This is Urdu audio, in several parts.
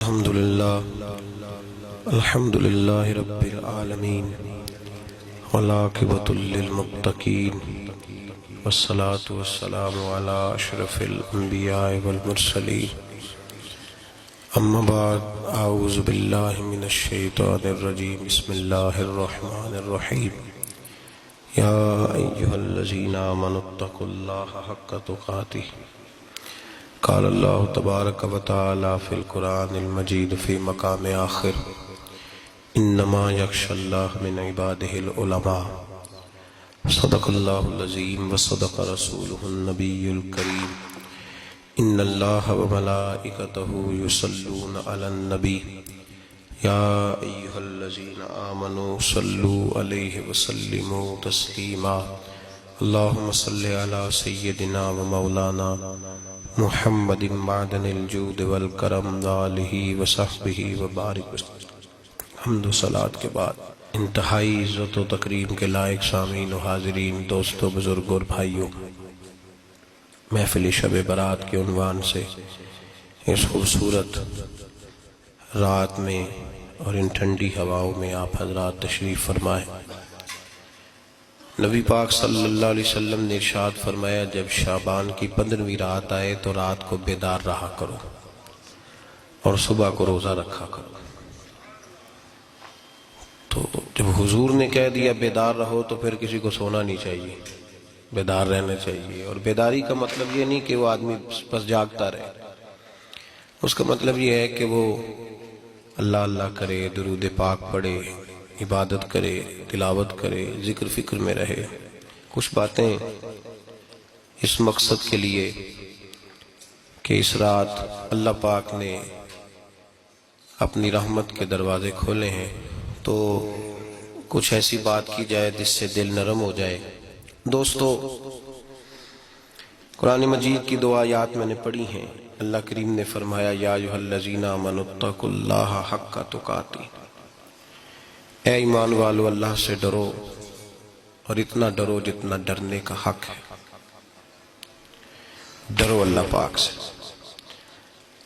الحمد لله رب العالمين والعاقبة للمتقين والصلاة والسلام على أشرف الأنبياء والمرسلين أما بعد أعوذ بالله من الشيطان الرجيم بسم الله الرحمن الرحيم يا أيها الذين آمنوا اتقوا الله حق تقاته قال الله تبارك وتعالى في القرآن المجيد في مقام آخر إنما يخشى الله من عباده العلماء صدق الله العظيم وصدق رسوله النبي الكريم إن الله وملائكته يصلون على النبي يا أيها الذين آمنوا صلوا عليه وسلموا تسليما اللهم صل على سيدنا ومولانا محمد معدن الجود والکرم وآلہ وصحبہ وبارک وسلم۔ حمد و صلاۃ کے بعد انتہائی عزت و تکریم کے لائق سامعین و حاضرین، دوستو، بزرگوں اور بھائیوں، محفل شب برات کے عنوان سے اس خوبصورت رات میں اور ان ٹھنڈی ہواؤں میں آپ حضرات تشریف فرمائیں۔ نبی پاک صلی اللہ علیہ وسلم نے ارشاد فرمایا، جب شعبان کی 15ویں رات آئے تو رات کو بیدار رہا کرو اور صبح کو روزہ رکھا کرو۔ تو جب حضور نے کہہ دیا بیدار رہو تو پھر کسی کو سونا نہیں چاہیے، بیدار رہنا چاہیے۔ اور بیداری کا مطلب یہ نہیں کہ وہ آدمی بس جاگتا رہے، اس کا مطلب یہ ہے کہ وہ اللہ اللہ کرے، درود پاک پڑھے، عبادت کرے، تلاوت کرے، ذکر فکر میں رہے۔ کچھ باتیں اس مقصد کے لیے کہ اس رات اللہ پاک نے اپنی رحمت کے دروازے کھولے ہیں، تو کچھ ایسی بات کی جائے جس سے دل نرم ہو جائے۔ دوستو، قرآن مجید کی 2 آیات میں نے پڑھی ہیں۔ اللہ کریم نے فرمایا، یا ایھا الذین آمنوا اتقوا اللہ حق تقاتہ، اے ایمان والو اللہ سے ڈرو اور اتنا ڈرو جتنا ڈرنے کا حق ہے۔ ڈرو اللہ پاک سے،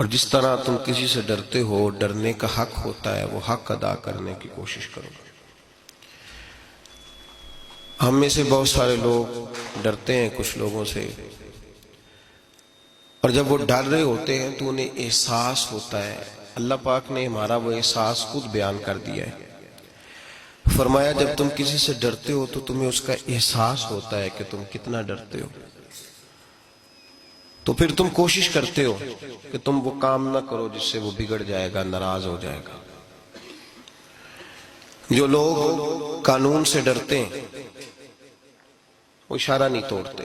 اور جس طرح تم کسی سے ڈرتے ہو، ڈرنے کا حق ہوتا ہے، وہ حق ادا کرنے کی کوشش کرو۔ ہم میں سے بہت سارے لوگ ڈرتے ہیں کچھ لوگوں سے، اور جب وہ ڈر رہے ہوتے ہیں تو انہیں احساس ہوتا ہے۔ اللہ پاک نے ہمارا وہ احساس خود بیان کر دیا ہے۔ فرمایا، جب تم کسی سے ڈرتے ہو تو تمہیں اس کا احساس ہوتا ہے کہ تم کتنا ڈرتے ہو، تو پھر تم کوشش کرتے ہو کہ تم وہ کام نہ کرو جس سے وہ بگڑ جائے گا، ناراض ہو جائے گا۔ جو لوگ قانون سے ڈرتے ہیں وہ اشارہ نہیں توڑتے،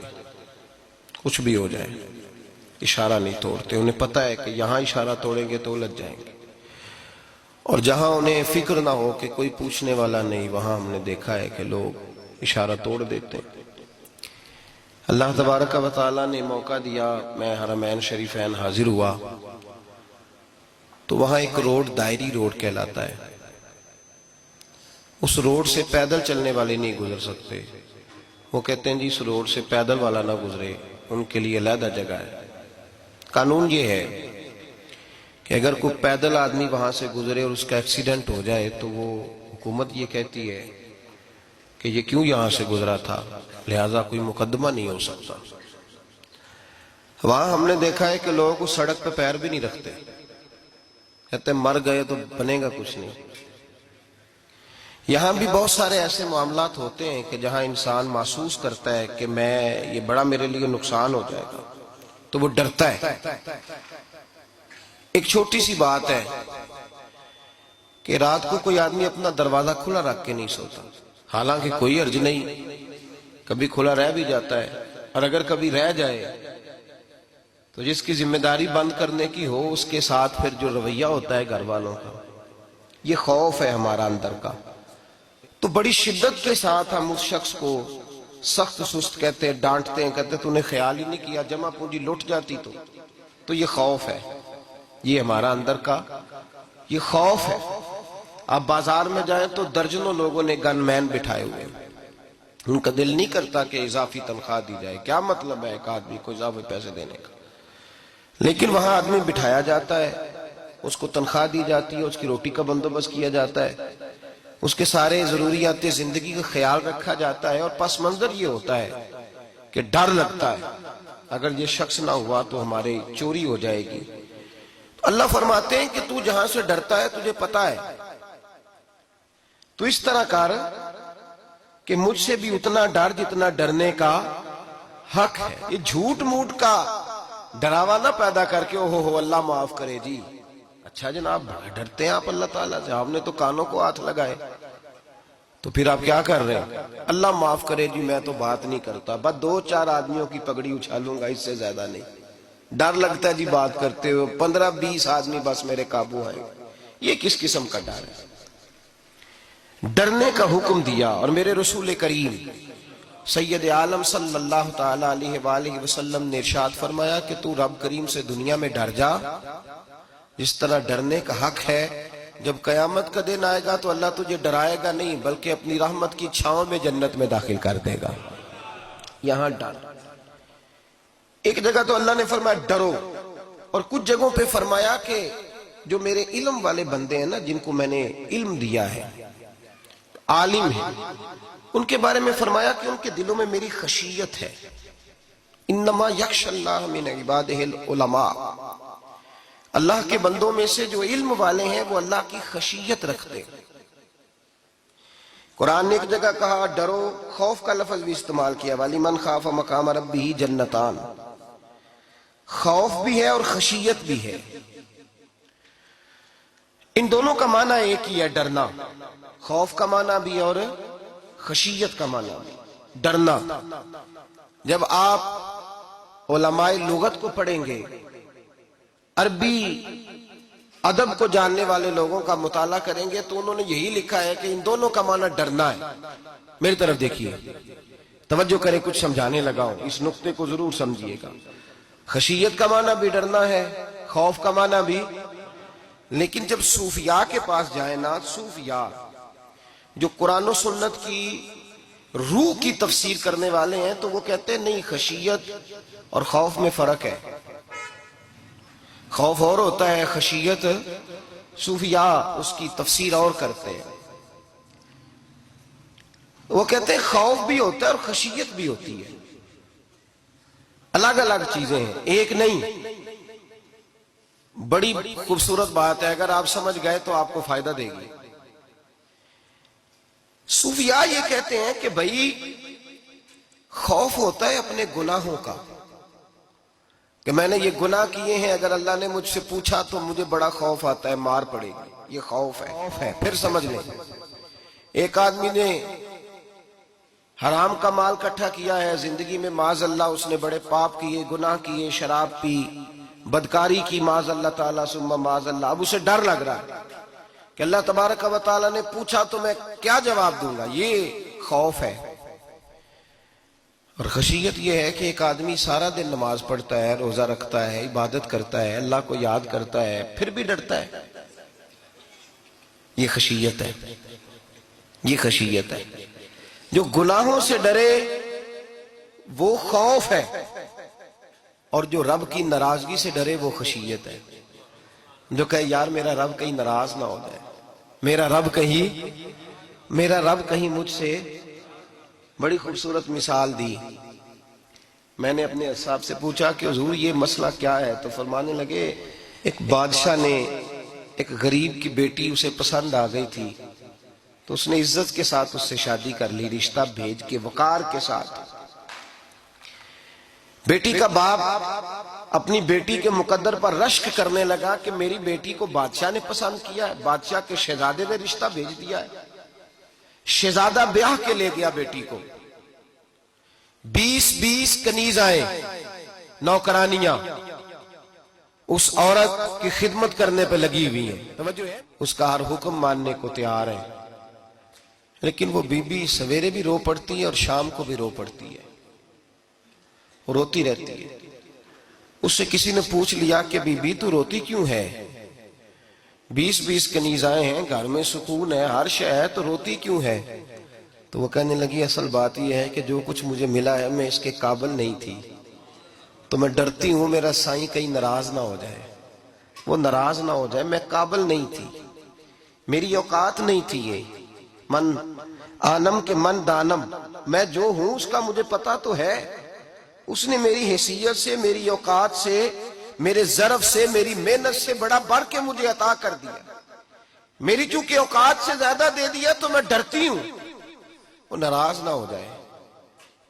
کچھ بھی ہو جائے اشارہ نہیں توڑتے۔ انہیں پتہ ہے کہ یہاں اشارہ توڑیں گے تو الجھ جائیں گے، اور جہاں انہیں فکر نہ ہو کہ کوئی پوچھنے والا نہیں، وہاں ہم نے دیکھا ہے کہ لوگ اشارہ توڑ دیتے ہیں۔ اللہ تبارک و تعالیٰ نے موقع دیا، میں حرمین شریفین حاضر ہوا تو وہاں ایک روڈ دائری روڈ کہلاتا ہے۔ اس روڈ سے پیدل چلنے والے نہیں گزر سکتے۔ وہ کہتے ہیں جی اس روڈ سے پیدل والا نہ گزرے، ان کے لیے علیحدہ جگہ ہے۔ قانون یہ ہے کہ اگر کوئی پیدل آدمی وہاں سے گزرے اور اس کا ایکسیڈنٹ ہو جائے تو وہ حکومت یہ کہتی ہے کہ یہ کیوں یہاں سے گزرا تھا، لہٰذا کوئی مقدمہ نہیں ہو سکتا۔ وہاں ہم نے دیکھا ہے کہ لوگ اس سڑک پہ پیر بھی نہیں رکھتے، کہتے ہیں مر گئے تو بنے گا کچھ نہیں۔ یہاں بھی بہت سارے ایسے معاملات ہوتے ہیں کہ جہاں انسان محسوس کرتا ہے کہ یہ بڑا میرے لیے نقصان ہو جائے گا، تو وہ ڈرتا ہے۔ ایک چھوٹی سی بات ہے کہ رات کو کوئی آدمی اپنا دروازہ کھلا رکھ کے نہیں سوتا، حالانکہ کوئی حرج نہیں، کبھی کھلا رہ بھی جاتا ہے، اور اگر کبھی رہ جائے تو جس کی ذمہ داری بند کرنے کی ہو اس کے ساتھ پھر جو رویہ ہوتا ہے گھر والوں کا، یہ خوف ہے ہمارا اندر کا، تو بڑی شدت کے ساتھ ہم اس شخص کو سخت سست کہتے ہیں، ڈانٹتے ہیں، کہتے ہیں تو نے خیال ہی نہیں کیا، جمع پونجی لٹ جاتی تو یہ خوف ہے، یہ ہمارا اندر کا یہ خوف ہے۔ آپ بازار میں جائیں تو درجنوں لوگوں نے گن مین بٹھائے ہوئے ہیں، ان کا دل نہیں کرتا کہ اضافی تنخواہ دی جائے، کیا مطلب ہے ایک آدمی کو اضافی پیسے دینے کا، لیکن وہاں آدمی بٹھایا جاتا ہے، اس کو تنخواہ دی جاتی ہے، اس کی روٹی کا بندوبست کیا جاتا ہے، اس کے سارے ضروریات زندگی کا خیال رکھا جاتا ہے، اور پس منظر یہ ہوتا ہے کہ ڈر لگتا ہے اگر یہ شخص نہ ہوا تو ہمارے چوری ہو جائے گی۔ تو اللہ فرماتے ہیں کہ تو جہاں سے ڈرتا ہے تجھے پتا ہے، تو اس طرح کر کہ مجھ سے بھی اتنا ڈر جتنا ڈرنے کا حق ہے۔ یہ جھوٹ موٹ کا ڈراوا نہ پیدا کر کے اوہ اللہ معاف کرے جی، اچھا جناب بڑا ڈرتے ہیں آپ اللہ تعالیٰ سے، آپ نے تو کانوں کو ہاتھ لگائے، تو پھر آپ کیا کر رہے ہیں؟ اللہ معاف کرے جی میں تو بات نہیں کرتا، بس 2-4 آدمیوں کی پگڑی اچھالوں گا، اس سے زیادہ نہیں، ڈر لگتا ہے جی بات کرتے ہوئے، 15-20 آدمی بس میرے قابو آئیں۔ یہ کس قسم کا ڈر ہے؟ ڈرنے کا حکم دیا، اور میرے رسول کریم سید عالم صلی اللہ تعالی علیہ وآلہ وسلم نے ارشاد فرمایا کہ تو رب کریم سے دنیا میں ڈر جا جس طرح ڈرنے کا حق ہے۔ جب قیامت کا دن آئے گا تو اللہ تجھے ڈرائے گا نہیں بلکہ اپنی رحمت کی چھاؤں میں جنت میں داخل کر دے گا۔ یہاں ڈر، ایک جگہ تو اللہ نے فرمایا ڈرو، اور کچھ جگہوں پہ فرمایا کہ جو میرے علم والے بندے ہیں نا، جن کو میں نے علم دیا ہے، عالم ہے، ان کے بارے میں فرمایا کہ ان کے دلوں میں میری خشیت ہے۔ انما یخشی اللہ من عبادہ العلماء، اللہ کے بندوں میں سے جو علم والے ہیں وہ اللہ کی خشیت رکھتے ہیں۔ قرآن نے ایک جگہ کہا ڈرو، خوف کا لفظ بھی استعمال کیا، وَلِمَنْ خَافَ مَقَامَ رَبِّهِ جَنَّتَانِ، خوف بھی ہے اور خشیت بھی ہے۔ ان دونوں کا معنی ایک ہی ہے، ڈرنا، خوف کا معنی بھی اور خشیت کا معنی بھی، ڈرنا۔ جب آپ علماء لغت کو پڑھیں گے، عربی ادب کو جاننے والے لوگوں کا مطالعہ کریں گے تو انہوں نے یہی لکھا ہے کہ ان دونوں کا معنی ڈرنا ہے۔ میری طرف دیکھیے، توجہ کریں، کچھ سمجھانے لگا ہوں، اس نقطے کو ضرور سمجھیے گا۔ خشیت کا معنی بھی ڈرنا ہے، خوف کا معنی بھی، لیکن جب صوفیاء کے پاس جائیں نا، صوفیاء جو قرآن و سنت کی روح کی تفسیر کرنے والے ہیں، تو وہ کہتے ہیں نہیں، خشیت اور خوف میں فرق ہے، خوف اور ہوتا ہے، خشیت صوفیاء اس کی تفسیر اور کرتے ہیں۔ وہ کہتے ہیں خوف بھی ہوتا ہے اور خشیت بھی ہوتی ہے، الگ الگ چیزیں ہیں، ایک نہیں۔ بڑی خوبصورت بات ہے، اگر آپ سمجھ گئے تو آپ کو فائدہ دے گی۔ صوفیاء یہ کہتے ہیں کہ بھائی خوف ہوتا ہے اپنے گناہوں کا، کہ میں نے یہ گناہ کیے ہیں، اگر اللہ نے مجھ سے پوچھا تو مجھے بڑا خوف آتا ہے، مار پڑے گی، یہ خوف ہے۔ پھر سمجھ لیں، ایک آدمی نے حرام کا مال اکٹھا کیا ہے زندگی میں، معاذ اللہ اس نے بڑے پاپ کیے، گناہ کیے، شراب پی، بدکاری کی، معاذ اللہ تعالیٰ ثم معاذ اللہ، اب اسے ڈر لگ رہا ہے کہ اللہ تبارک و تعالیٰ نے پوچھا تو میں کیا جواب دوں گا، یہ خوف ہے۔ اور خشیت یہ ہے کہ ایک آدمی سارا دن نماز پڑھتا ہے، روزہ رکھتا ہے، عبادت کرتا ہے، اللہ کو یاد کرتا ہے، پھر بھی ڈرتا ہے، یہ خشیت ہے، یہ خشیت ہے۔ جو گناہوں سے ڈرے وہ خوف ہے، اور جو رب کی ناراضگی سے ڈرے وہ خشیت ہے۔ جو کہے یار میرا رب کہیں ناراض نہ ہو جائے، میرا رب کہیں مجھ سے، بڑی خوبصورت مثال دی۔ میں نے اپنے صاحب سے پوچھا کہ حضور یہ مسئلہ کیا ہے، تو فرمانے لگے ایک بادشاہ نے ایک غریب کی بیٹی اسے پسند آ گئی تھی، تو اس نے عزت کے ساتھ اس سے شادی کر لی، رشتہ بھیج کے وقار کے ساتھ۔ بیٹی کا باپ اپنی بیٹی کے مقدر پر رشک کرنے لگا کہ میری بیٹی کو بادشاہ نے پسند کیا ہے، بادشاہ کے شہزادے نے رشتہ بھیج دیا ہے۔ شہزادہ بیاہ کے لے گیا بیٹی کو، 20 کنیزائیں، نوکرانیاں اس عورت کی خدمت کرنے پہ لگی ہوئی ہیں، اس کا ہر حکم ماننے کو تیار ہے، لیکن وہ بی بی سویرے بھی رو پڑتی ہے اور شام کو بھی رو پڑتی ہے، روتی رہتی ہے۔ اس سے کسی نے پوچھ لیا کہ بی بی تو روتی کیوں ہے، 20 کنیزائیں ہیں، گھر میں سکون ہے، ہر شے ہے، تو روتی کیوں ہے؟ تو وہ کہنے لگی اصل بات یہ ہے کہ جو کچھ مجھے ملا ہے میں اس کے قابل نہیں تھی، تو میں ڈرتی ہوں میرا سائیں کہیں ناراض نہ ہو جائے، وہ ناراض نہ ہو جائے، میں قابل نہیں تھی، میری اوقات نہیں تھی، یہ من آنم کے من دانم، میں جو ہوں اس کا مجھے پتا تو ہے، اس نے میری حیثیت سے، میری اوقات سے، میرے ظرف سے، میری محنت سے بڑا بڑھ کے مجھے عطا کر دیا، میری چونکہ اوقات سے زیادہ دے دیا تو میں ڈرتی ہوں وہ ناراض نہ ہو جائے،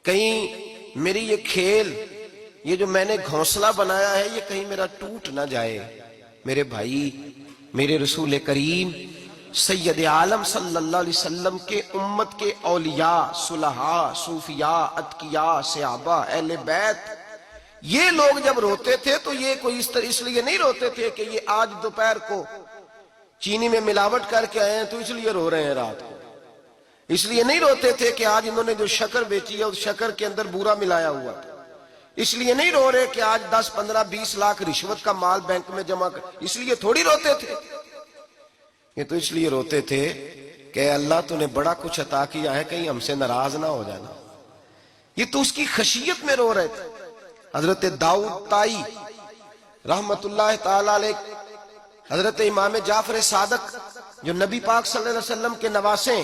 کہیں میری یہ کھیل، یہ جو میں نے گھونسلہ بنایا ہے، یہ کہیں میرا ٹوٹ نہ جائے۔ میرے بھائی، میرے رسول کریم سید عالم صلی اللہ علیہ وسلم کے امت کے اولیاء، صلحاء، صوفیاء، اتقیاء، صحابہ، اہل بیت، یہ لوگ جب روتے تھے تو یہ کوئی اس لیے نہیں روتے تھے کہ یہ آج دوپہر کو چینی میں ملاوٹ کر کے آئے ہیں تو اس لیے رو رہے ہیں رات کو، اس لیے نہیں روتے تھے کہ آج انہوں نے جو شکر بیچی ہے اس شکر کے اندر بورا ملایا ہوا تھا، اس لیے نہیں رو رہے کہ آج 10 15 20 لاکھ رشوت کا مال بینک میں جمع کر، اس لیے تھوڑی روتے تھے، یہ تو اس لیے روتے تھے کہ اللہ تو نے بڑا کچھ عطا کیا ہے، کہیں ہم سے ناراض نہ ہو جانا، یہ تو اس کی خشیت میں رو رہے تھے۔ حضرت داؤد طائی رحمت اللہ تعالی علیہ، حضرت امام جعفر صادق جو نبی پاک صلی اللہ علیہ وسلم کے نواسے،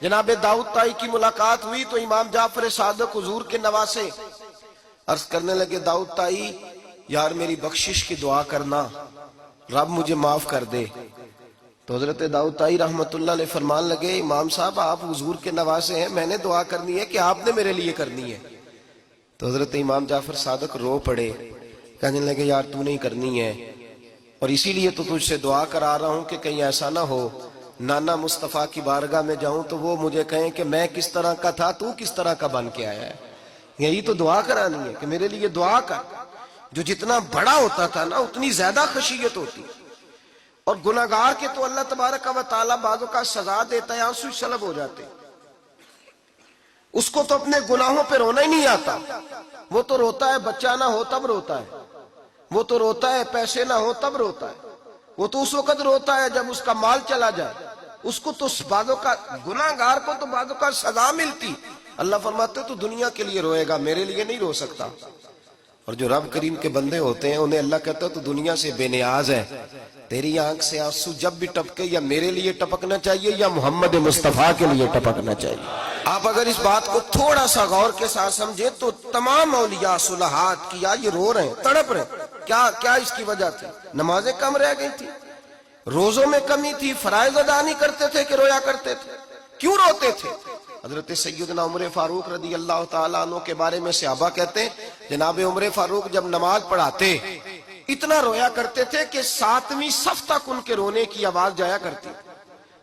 جناب داؤد طائی کی ملاقات ہوئی تو امام جعفر صادق حضور کے نواسے عرض کرنے لگے، داؤد طائی یار میری بخشش کی دعا کرنا، رب مجھے معاف کر دے۔ تو حضرت داؤد طائی رحمت اللہ علیہ فرمان لگے، امام صاحب آپ حضور کے نواسے ہیں، میں نے دعا کرنی ہے کہ آپ نے میرے لیے کرنی ہے؟ تو حضرت امام جعفر صادق رو پڑے، کہنے لگے یار تو نہیں کرنی ہے، اور اسی لیے تو تجھ سے دعا کرا رہا ہوں کہ کہیں ایسا نہ ہو نانا مصطفیٰ کی بارگاہ میں جاؤں تو وہ مجھے کہیں کہ میں کس طرح کا تھا تو کس طرح کا بن کے آیا ہے، یہی تو دعا کرانی ہے کہ میرے لیے دعا کر۔ جو جتنا بڑا ہوتا تھا نا اتنی زیادہ خشیت ہوتی، اور گناہگار کے تو اللہ تبارک و تعالیٰ بعضوں کا سزا دیتا ہے، آنسو سلب ہو جاتے، اس کو تو اپنے گناہوں پہ رونا ہی نہیں آتا، وہ تو روتا ہے بچہ نہ ہو تب روتا ہے، وہ تو روتا ہے پیسے نہ ہو تب روتا ہے، وہ تو اس وقت روتا ہے جب اس کا مال چلا جائے، اس کو تو بعضوں کا گناہگار کو تو بعضوں کا سزا ملتی، اللہ فرماتے تو دنیا کے لیے روئے گا، میرے لیے نہیں رو سکتا۔ اور جو رب کریم کے بندے ہوتے ہیں انہیں اللہ کہتا ہے تو دنیا سے بے نیاز ہے، تیری آنکھ سے آنسو جب بھی ٹپکے یا میرے لیے ٹپکنا چاہیے یا محمد مصطفیٰ کے لیے ٹپکنا چاہیے۔ آپ اگر اس بات کو تھوڑا سا غور کے ساتھ سمجھے تو تمام اولیاء صلحات کیا یہ رو رہے ہیں، تڑپ رہے ہیں، کیا اس کی وجہ تھی؟ نمازیں کم رہ گئی تھی، روزوں میں کمی تھی، فرائض ادا نہیں کرتے تھے کہ رویا کرتے تھے؟ کیوں روتے تھے؟ حضرت سیدنا عمر فاروق رضی اللہ تعالیٰ عنہ کے بارے میں صحابہ کہتے ہیں جناب عمر فاروق جب نماز پڑھاتے اتنا رویا کرتے تھے کہ 7ویں صف تک ان کے رونے کی آواز جایا کرتی،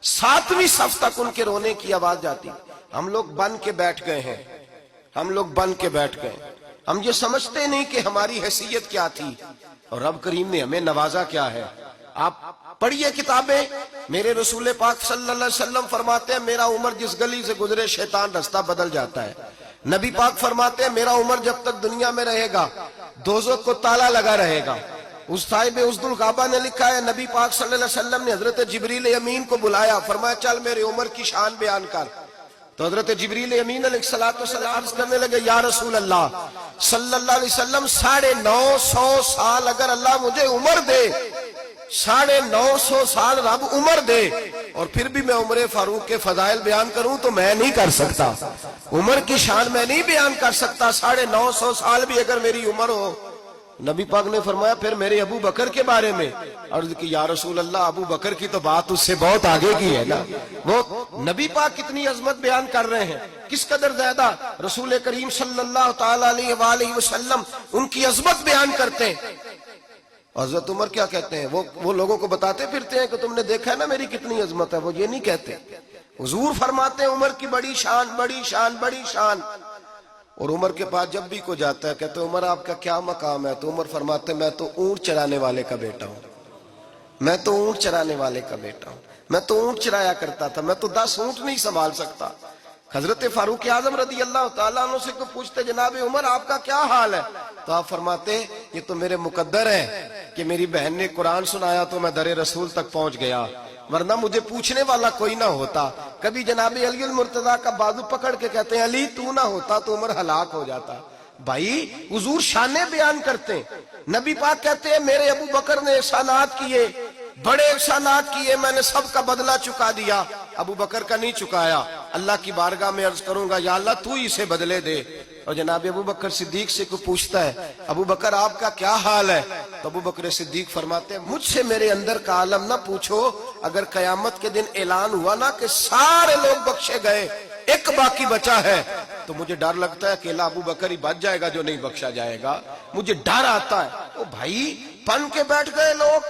7ویں صف تک ان کے رونے کی آواز جاتی۔ ہم لوگ بن کے بیٹھ گئے ہیں، ہم لوگ بن کے بیٹھ گئے، ہم یہ سمجھتے نہیں کہ ہماری حیثیت کیا تھی اور رب کریم نے ہمیں نوازا کیا ہے۔ آپ پڑھیے کتابیں، میرے رسول پاک صلی اللہ علیہ وسلم فرماتے ہیں میرا عمر جس گلی سے گزرے شیطان رستہ بدل جاتا ہے۔ نبی پاک فرماتے ہیں میرا عمر جب تک دنیا میں رہے گا دوزخ کو تالا لگا رہے گا۔ اس صاحب عزد الغابہ نے لکھا ہے نبی پاک صلی اللہ علیہ وسلم نے حضرت جبریل امین کو بلایا، فرمایا چل میرے عمر کی شان بیان کر۔ تو حضرت جبریل امین علیہ السلام عرض کرنے لگے یا رسول اللہ صلی اللہ علیہ وسلم 950 سال اگر اللہ مجھے عمر دے، 950 سال رب عمر دے اور پھر بھی میں عمر فاروق کے فضائل بیان کروں تو میں نہیں کر سکتا، عمر کی شان میں نہیں بیان کر سکتا، 950 سال بھی اگر میری عمر ہو۔ نبی پاک نے فرمایا پھر میرے ابو بکر کے بارے میں، عرض کی یا رسول اللہ ابو بکر کی تو بات اس سے بہت آگے کی ہے نا، وہ نبی پاک کتنی عظمت بیان کر رہے ہیں، کس قدر زیادہ رسول کریم صلی اللہ تعالی علیہ وآلہ وسلم ان کی عظمت بیان کرتے ہیں۔ حضرت عمر کیا کہتے ہیں، وہ لوگوں کو بتاتے پھرتے ہیں کہ تم نے دیکھا ہے نا میری کتنی عظمت ہے، وہ یہ نہیں کہتے، حضور فرماتے ہیں عمر کی بڑی شان بڑی شان بڑی شان۔ اور عمر کے پاس جب بھی کوئی جاتا ہے کہتے ہیں عمر آپ کا کیا مقام ہے، تو عمر فرماتے ہیں میں تو اونٹ چرانے والے کا بیٹا ہوں، میں تو اونٹ چرانے والے کا بیٹا ہوں، میں تو اونٹ چرایا کرتا تھا، میں تو 10 اونٹ نہیں سنبھال سکتا۔ حضرت فاروق اعظم رضی اللہ تعالیٰ عنہ سے کو پوچھتے جناب عمر آپ کا کیا حال ہے، تو آپ فرماتے یہ تو میرے مقدر ہے کہ میری بہن نے قرآن سنایا تو میں در رسول تک پہنچ گیا، ورنہ مجھے پوچھنے والا کوئی نہ ہوتا۔ کبھی جناب علی المرتضیٰ کا بازو پکڑ کے کہتے ہیں علی تو نہ ہوتا تو عمر ہلاک ہو جاتا، بھائی حضور شانے بیان کرتے ہیں. نبی پاک کہتے ہیں میرے ابو بکر نے احسانات کیے, بڑے احسانات کیے, میں نے سب کا بدلہ چکا دیا. ابو بکر کا نہیں چکایا. اللہ کی بارگاہ میں عرض کروں گا یا اللہ تو ہی اسے بدلے دے. اور جناب ابو بکر صدیق سے کوئی پوچھتا ہے ابو بکر آپ کا کیا حال ہے, تو ابو بکر صدیق فرماتے ہیں مجھ سے میرے اندر کا عالم نہ پوچھو, اگر قیامت کے دن اعلان ہوا نا کہ سارے لوگ بخشے گئے ایک باقی بچا ہے, تو مجھے ڈر لگتا ہے اکیلا ابو بکر ہی بچ جائے گا جو نہیں بخشا جائے گا. مجھے ڈر آتا ہے. او بھائی پن کے بیٹھ گئے لوگ,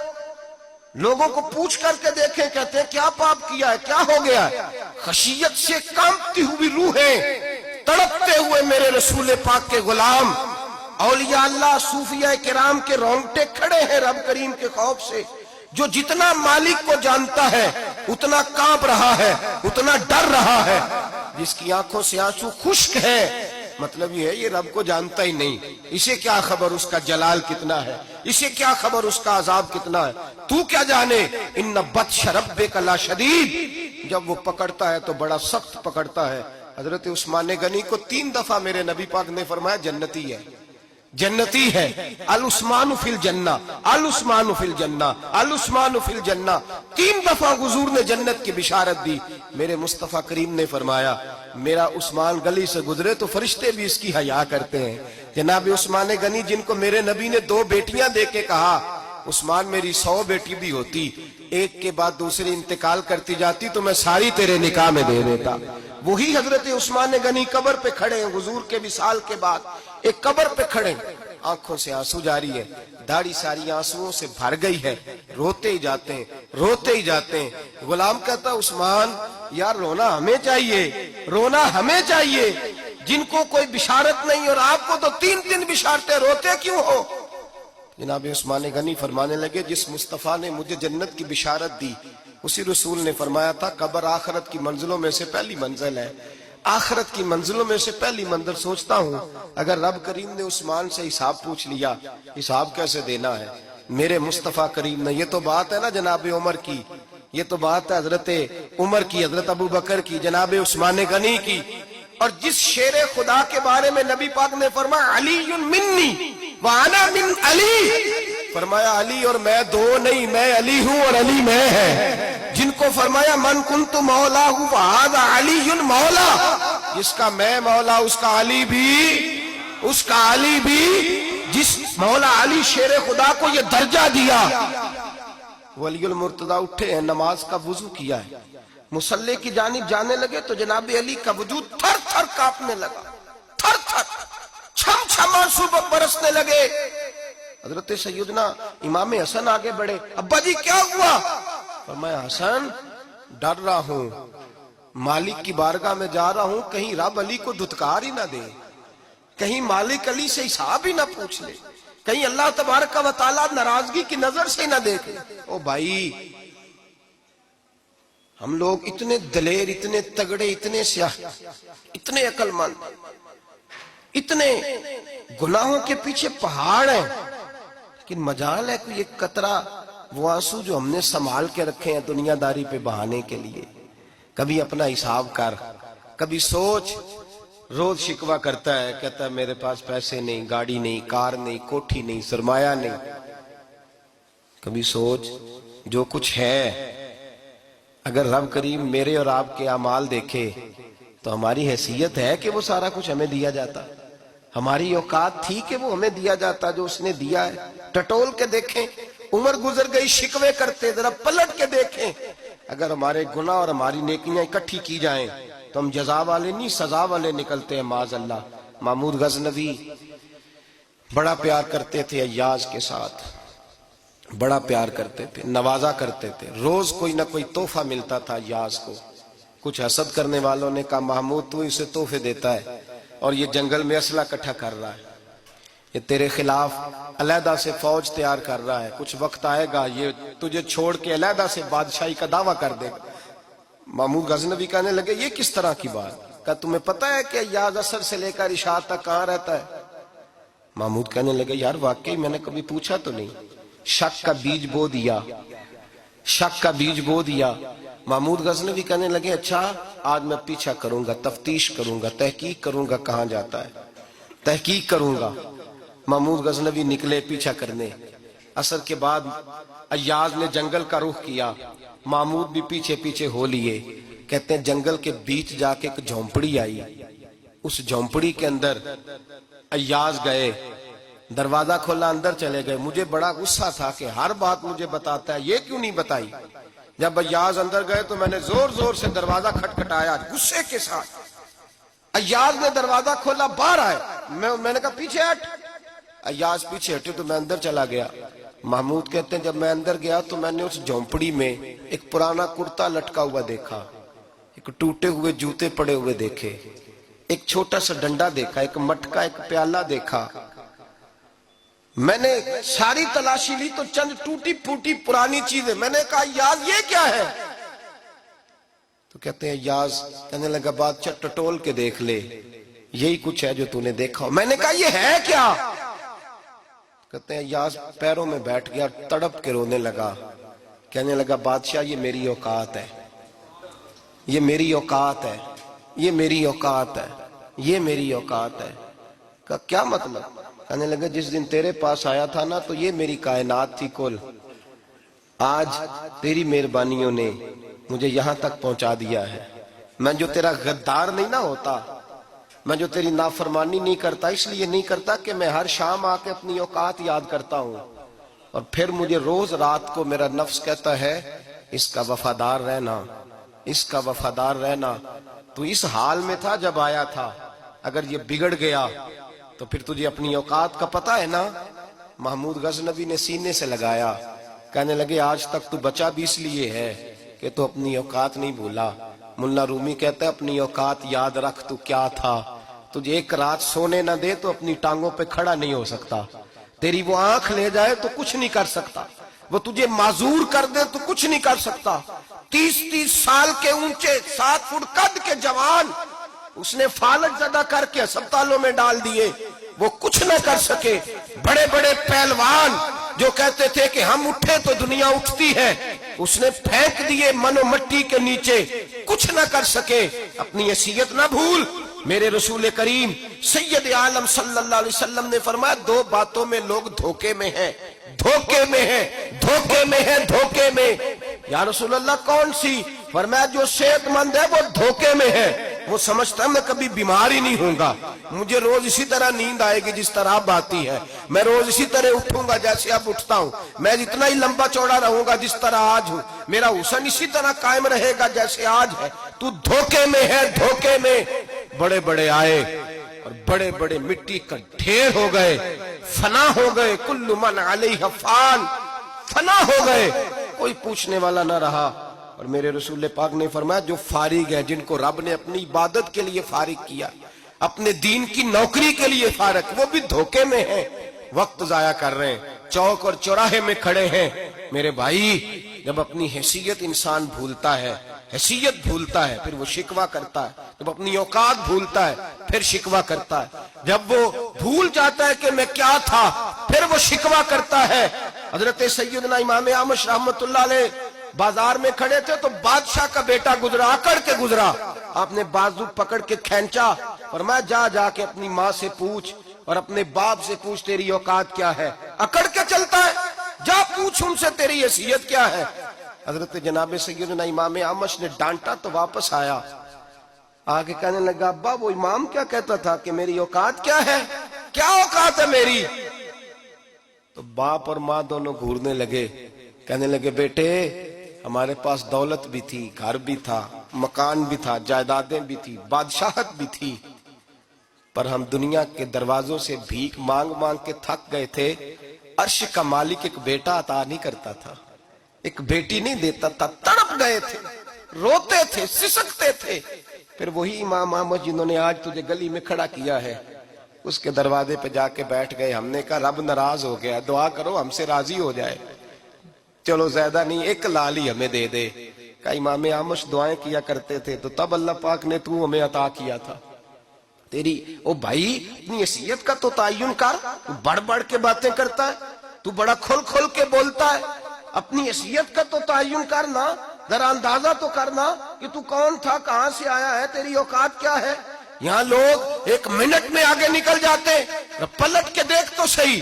لوگوں کو پوچھ کر کے دیکھیں, کہتے ہیں کیا پاپ کیا ہے, کیا ہو گیا ہے. خشیت سے کانپتی ہوئی روحیں, تڑپتے ہوئے میرے رسول پاک کے غلام, اولیاء اللہ صوفیاء کرام کے رونگٹے کھڑے ہیں رب کریم کے خوف سے. جو جتنا مالک کو جانتا ہے اتنا کانپ رہا ہے, اتنا ڈر رہا ہے. جس کی آنکھوں سے آنسو خشک ہے, مطلب یہ ہے یہ رب کو جانتا ہی نہیں. اسے کیا خبر اس کا جلال کتنا ہے, اسے کیا خبر اس کا عذاب کتنا ہے, تو کیا جانے. ان بطش ربک لشدید, جب وہ پکڑتا ہے تو بڑا سخت پکڑتا ہے. حضرت عثمان غنی کو 3 دفعہ میرے نبی پاک نے فرمایا جنتی ہے, جنتی ہے. العثمان فی الجنہ, العثمان فی الجنہ, العثمان فی الجنہ. 3 دفعہ حضور نے جنت کی بشارت دی. میرے مصطفیٰ کریم نے فرمایا میرا عثمان گلی سے گزرے تو فرشتے بھی اس کی حیا کرتے ہیں. جناب عثمان غنی جن کو میرے نبی نے 2 بیٹیاں دے کے کہا عثمان میری 100 بیٹی بھی ہوتی, ایک کے بعد دوسری انتقال کرتی جاتی تو میں ساری تیرے نکاح میں دے دیتا. وہی حضرت عثمان غنی قبر پہ کھڑے ہیں حضور کے وصال کے بعد, ایک قبر پہ کھڑے, آنکھوں سے آنسو جاری ہے, داڑھی ساری آنسوؤں سے بھر گئی ہے, روتے ہی جاتے ہیں, روتے ہی جاتے ہیں. غلام کہتا عثمان یار رونا ہمیں چاہیے, رونا ہمیں چاہیے, جن کو کوئی بشارت نہیں اور آپ کو تو 3 بشارتیں, روتے کیوں ہو. جناب عثمان غنی فرمانے لگے جس مصطفیٰ نے مجھے جنت کی بشارت دی اسی رسول نے فرمایا تھا قبر آخرت کی منزلوں میں سے پہلی منزل ہے, آخرت کی منزلوں میں سے پہلی منزل. سوچتا ہوں اگر رب کریم نے عثمان سے حساب پوچھ لیا, حساب کیسے دینا ہے. میرے مصطفیٰ کریم نے, یہ تو بات ہے نا جناب عمر کی, یہ تو بات ہے حضرت عمر کی, حضرت ابو بکر کی, جناب عثمان غنی کی. اور جس شیر خدا کے بارے میں نبی پاک نے فرمایا علی منی وانا من علی, فرمایا علی اور میں 2 نہیں, میں علی ہوں اور علی میں ہے. جن کو فرمایا من کنت مولا ہوں وہذا علی مولا, جس کا میں مولا اس کا علی بھی, اس کا علی بھی. جس مولا علی شیر خدا کو یہ درجہ دیا. ولی المرتضی اٹھے ہیں, نماز کا وضو کیا ہے, مصلی کی جانب جانے لگے تو جناب علی کا وجود تھر تھر کانپنے لگا, تھر تھر, چھم چھم آنسو برسنے لگے. حضرت سیدنا امام حسن آگے بڑھے, ابا جی کیا ہوا. فرمایا حسن ڈر رہا ہوں, مالک کی بارگاہ میں جا رہا ہوں, کہیں رب علی کو دھتکار ہی نہ دے, کہیں مالک علی سے حساب ہی نہ پوچھ لے, کہیں اللہ تبارک و تعالیٰ ناراضگی کی نظر سے نہ دیکھے. او بھائی ہم لوگ اتنے دلیر, اتنے تگڑے, اتنے سیاہ, اتنے عقل مند, اتنے گناہوں کے پیچھے پہاڑ ہیں, لیکن مجال ہے کوئی ایک قطرہ وہ آنسو جو ہم نے سنبھال کے رکھے ہیں دنیا داری پہ بہانے کے لیے. کبھی اپنا حساب کر, کبھی سوچ. روز شکوہ کرتا ہے, کہتا ہے میرے پاس پیسے نہیں, گاڑی نہیں, کار نہیں, کوٹھی نہیں, سرمایہ نہیں. کبھی سوچ جو کچھ ہے اگر رب کریم میرے اور آپ کے اعمال دیکھے تو ہماری حیثیت ہے کہ وہ سارا کچھ ہمیں دیا جاتا, ہماری اوقات تھی کہ وہ ہمیں دیا جاتا جو اس نے دیا ہے. ٹٹول کے دیکھیں, عمر گزر گئی شکوے کرتے, ذرا پلٹ کے دیکھیں. اگر ہمارے گناہ اور ہماری نیکیاں اکٹھی کی جائیں تو ہم جزا والے نہیں سزا والے نکلتے ہیں معاذ اللہ. محمود غزنوی بڑا پیار کرتے تھے ایاز کے ساتھ, بڑا پیار کرتے تھے, نوازا کرتے تھے. روز کوئی نہ کوئی تحفہ ملتا تھا ایاز کو. کچھ حسد کرنے والوں نے کہا محمود تو اسے تحفے دیتا ہے اور یہ جنگل میں اسلحہ اکٹھا کر رہا ہے, یہ تیرے خلاف علیحدہ سے فوج تیار کر رہا ہے, کچھ وقت آئے گا یہ تجھے چھوڑ کے علیحدہ سے بادشاہی کا دعویٰ کر دے گا. محمود غزنوی کہنے لگے یہ کس طرح کی بات, کہا تمہیں پتہ ہے کہ ایاز عصر سے لے کر عشاء تک کہاں رہتا ہے. محمود کہنے لگے یار واقعی میں نے کبھی پوچھا تو نہیں. شک کا بیج بو دیا, شک کا بیج بو دیا. محمود غزنوی کہنے لگے اچھا آج میں پیچھا کروں گا, تفتیش کروں گا, تحقیق کروں گا کہاں جاتا ہے. تحقیق کروں گا۔ محمود غزنوی نکلے پیچھا کرنے۔ عصر کے بعد ایاز نے جنگل کا رخ کیا، محمود بھی پیچھے پیچھے ہو لیے۔ کہتے ہیں جنگل کے بیچ جا کے ایک جھونپڑی آئی، اس جھونپڑی کے اندر ایاز گئے، دروازہ کھولا، اندر چلے گئے۔ مجھے بڑا غصہ تھا کہ ہر بات مجھے بتاتا ہے، یہ کیوں نہیں بتائی؟ جب ایاز اندر گئے تو میں نے زور زور سے دروازہ کھٹکھٹایا غصے کے ساتھ۔ ایاز نے دروازہ کھولا، باہر آئے، میں نے کہا پیچھے ہٹ۔ ایاز پیچھے ہٹے تو میں اندر چلا گیا۔ محمود کہتے ہیں جب میں اندر گیا تو میں نے اس جھونپڑی میں ایک پرانا کرتا لٹکا ہوا دیکھا، ایک ٹوٹے ہوئے جوتے پڑے ہوئے دیکھے، ایک چھوٹا سا ڈنڈا دیکھا، ایک مٹکا، ایک پیالہ دیکھا۔ میں نے ساری تلاشی لی تو چند ٹوٹی پھوٹی پرانی چیزیں۔ میں نے کہا ایاز یہ کیا ہے؟ تو کہتے ہیں ایاز کہنے لگا بادشاہ ٹٹول کے دیکھ لے، یہی کچھ ہے جو تو نے دیکھا۔ میں نے کہا یہ ہے کیا؟ کہتے ہیں ایاز پیروں میں بیٹھ گیا، تڑپ کے رونے لگا، کہنے لگا بادشاہ یہ میری اوقات ہے، یہ میری اوقات ہے، یہ میری اوقات ہے، یہ میری اوقات ہے۔ کہا کیا مطلب؟ کہنے لگا جس دن تیرے پاس آیا تھا نا تو یہ میری کائنات تھی کل، آج تیری مہربانیوں نے مجھے یہاں تک پہنچا دیا ہے۔ میں جو تیرا غدار نہیں نہ ہوتا، میں جو تیری نافرمانی نہیں کرتا، اس لیے نہیں کرتا کہ میں ہر شام آ کے اپنی اوقات یاد کرتا ہوں، اور پھر مجھے روز رات کو میرا نفس کہتا ہے اس کا وفادار رہنا، اس کا وفادار رہنا۔ تو اس حال میں تھا جب آیا تھا، اگر یہ بگڑ گیا تو پھر تجھے اپنی اوقات کا پتہ ہے نا۔ محمود غزنوی نے سینے سے لگایا، کہنے لگے آج تک تو بچا بھی اس لیے ہے کہ تو اپنی اوقات نہیں بھولا۔ ملا رومی کہتا ہے اپنی اوقات یاد رکھ، تو کیا تھا؟ تجھے ایک رات سونے نہ دے تو اپنی ٹانگوں پہ کھڑا نہیں ہو سکتا، تیری وہ آنکھ لے جائے تو کچھ نہیں کر سکتا، وہ تجھے معذور کر دے تو کچھ نہیں کر سکتا۔ 30 سال کے اونچے 7 فٹ قد کے جوان اس نے فالج زدہ کر کے ہسپتالوں میں ڈال دیے، وہ کچھ نہ کر سکے۔ بڑے بڑے پہلوان جو کہتے تھے کہ ہم اٹھے تو دنیا اٹھتی ہے، اس نے پھینک دیے منو مٹی کے نیچے، کچھ نہ کر سکے۔ اپنی حیثیت نہ بھول۔ میرے رسول کریم سید عالم صلی اللہ علیہ وسلم نے فرمایا 2 باتوں میں لوگ دھوکے میں ہیں، دھوکے میں ہیں، دھوکے میں ہیں، دھوکے میں۔ یا رسول اللہ کون سی؟ فرمایا جو صحت مند ہے وہ دھوکے میں ہے، وہ سمجھتا ہے میں کبھی بیمار ہی نہیں ہوں گا، مجھے روز اسی طرح نیند آئے گی جس طرح اب آتی ہے، میں روز اسی طرح اٹھوں گا جیسے اب اٹھتا ہوں، میں اتنا ہی لمبا چوڑا رہوں گا جس طرح آج ہوں، میرا حسن اسی طرح قائم رہے گا جیسے آج ہے۔ تو دھوکے میں ہے، دھوکے میں۔ بڑے بڑے آئے اور بڑے بڑے مٹی کا ڈھیر ہو گئے، فنا ہو گئے، کل من علیہ فان، فنا ہو گئے، کوئی پوچھنے والا نہ رہا۔ اور میرے رسول پاک نے فرمایا جو فارغ ہے، جن کو رب نے اپنی عبادت کے لیے فارغ کیا، اپنے دین کی نوکری کے لیے فارغ، وہ بھی دھوکے میں ہیں، وقت ضائع کر رہے ہیں، چوک اور چوراہے میں کھڑے ہیں۔ میرے بھائی جب اپنی حیثیت انسان بھولتا ہے، حیثیت بھولتا ہے پھر وہ شکوہ کرتا ہے، جب اپنی اوقات بھولتا ہے پھر شکوہ کرتا ہے، جب وہ بھول جاتا ہے کہ میں کیا تھا پھر وہ شکوہ کرتا ہے۔ حضرت سیدنا امام اعمش رحمت اللہ علیہ بازار میں کھڑے تھے تو بادشاہ کا بیٹا گزرا، اکڑ کے گزرا، آپ نے بازو پکڑ کے کھینچا، فرمایا جا کے اپنی ماں سے پوچھ اور اپنے باپ سے پوچھ تیری اوقات کیا ہے۔ اکڑ کے چلتا ہے، جا پوچھ ان سے تیری حیثیت کیا ہے۔ حضرت جناب سیدنا امام اعمش نے ڈانٹا تو واپس آیا، آگے کہنے لگا ابا وہ امام کیا کہتا تھا کہ میری اوقات کیا ہے، کیا اوقات ہے میری؟ تو باپ اور ماں دونوں گھورنے لگے، کہنے لگے بیٹے ہمارے پاس دولت بھی تھی، گھر بھی تھا، مکان بھی تھا، جائیدادیں بھی تھی، بادشاہت بھی تھی، پر ہم دنیا کے دروازوں سے بھیک مانگ مانگ کے تھک گئے تھے۔ عرش کا مالک ایک بیٹا عطا نہیں کرتا تھا، ایک بیٹی نہیں دیتا تھا، تڑپ گئے تھے، روتے تھے، سسکتے تھے۔ پھر وہی امام احمد جنہوں نے آج تجھے گلی میں کھڑا کیا ہے اس کے دروازے پہ جا کے بیٹھ گئے۔ ہم نے کہا رب ناراض ہو گیا، دعا کرو ہم سے راضی ہو جائے، چلو زیادہ نہیں ایک لال ہی ہمیں دے دے۔ کہا امام احمد دعائیں کیا کرتے تھے تو تب اللہ پاک نے تو ہمیں عطا کیا تھا۔ تیری او بھائی اپنی حیثیت کا تو تعین کر، تو بڑھ بڑھ کے باتیں کرتا ہے، تو بڑا کھل کھل کے بولتا ہے، اپنی حیثیت کا تو تعین کرنا، ذرا اندازہ تو کرنا کہ تو کون تھا، کہاں سے آیا ہے، تیری اوقات کیا ہے۔ یہاں لوگ ایک منٹ میں آگے نکل جاتے، پلٹ کے دیکھ تو صحیح۔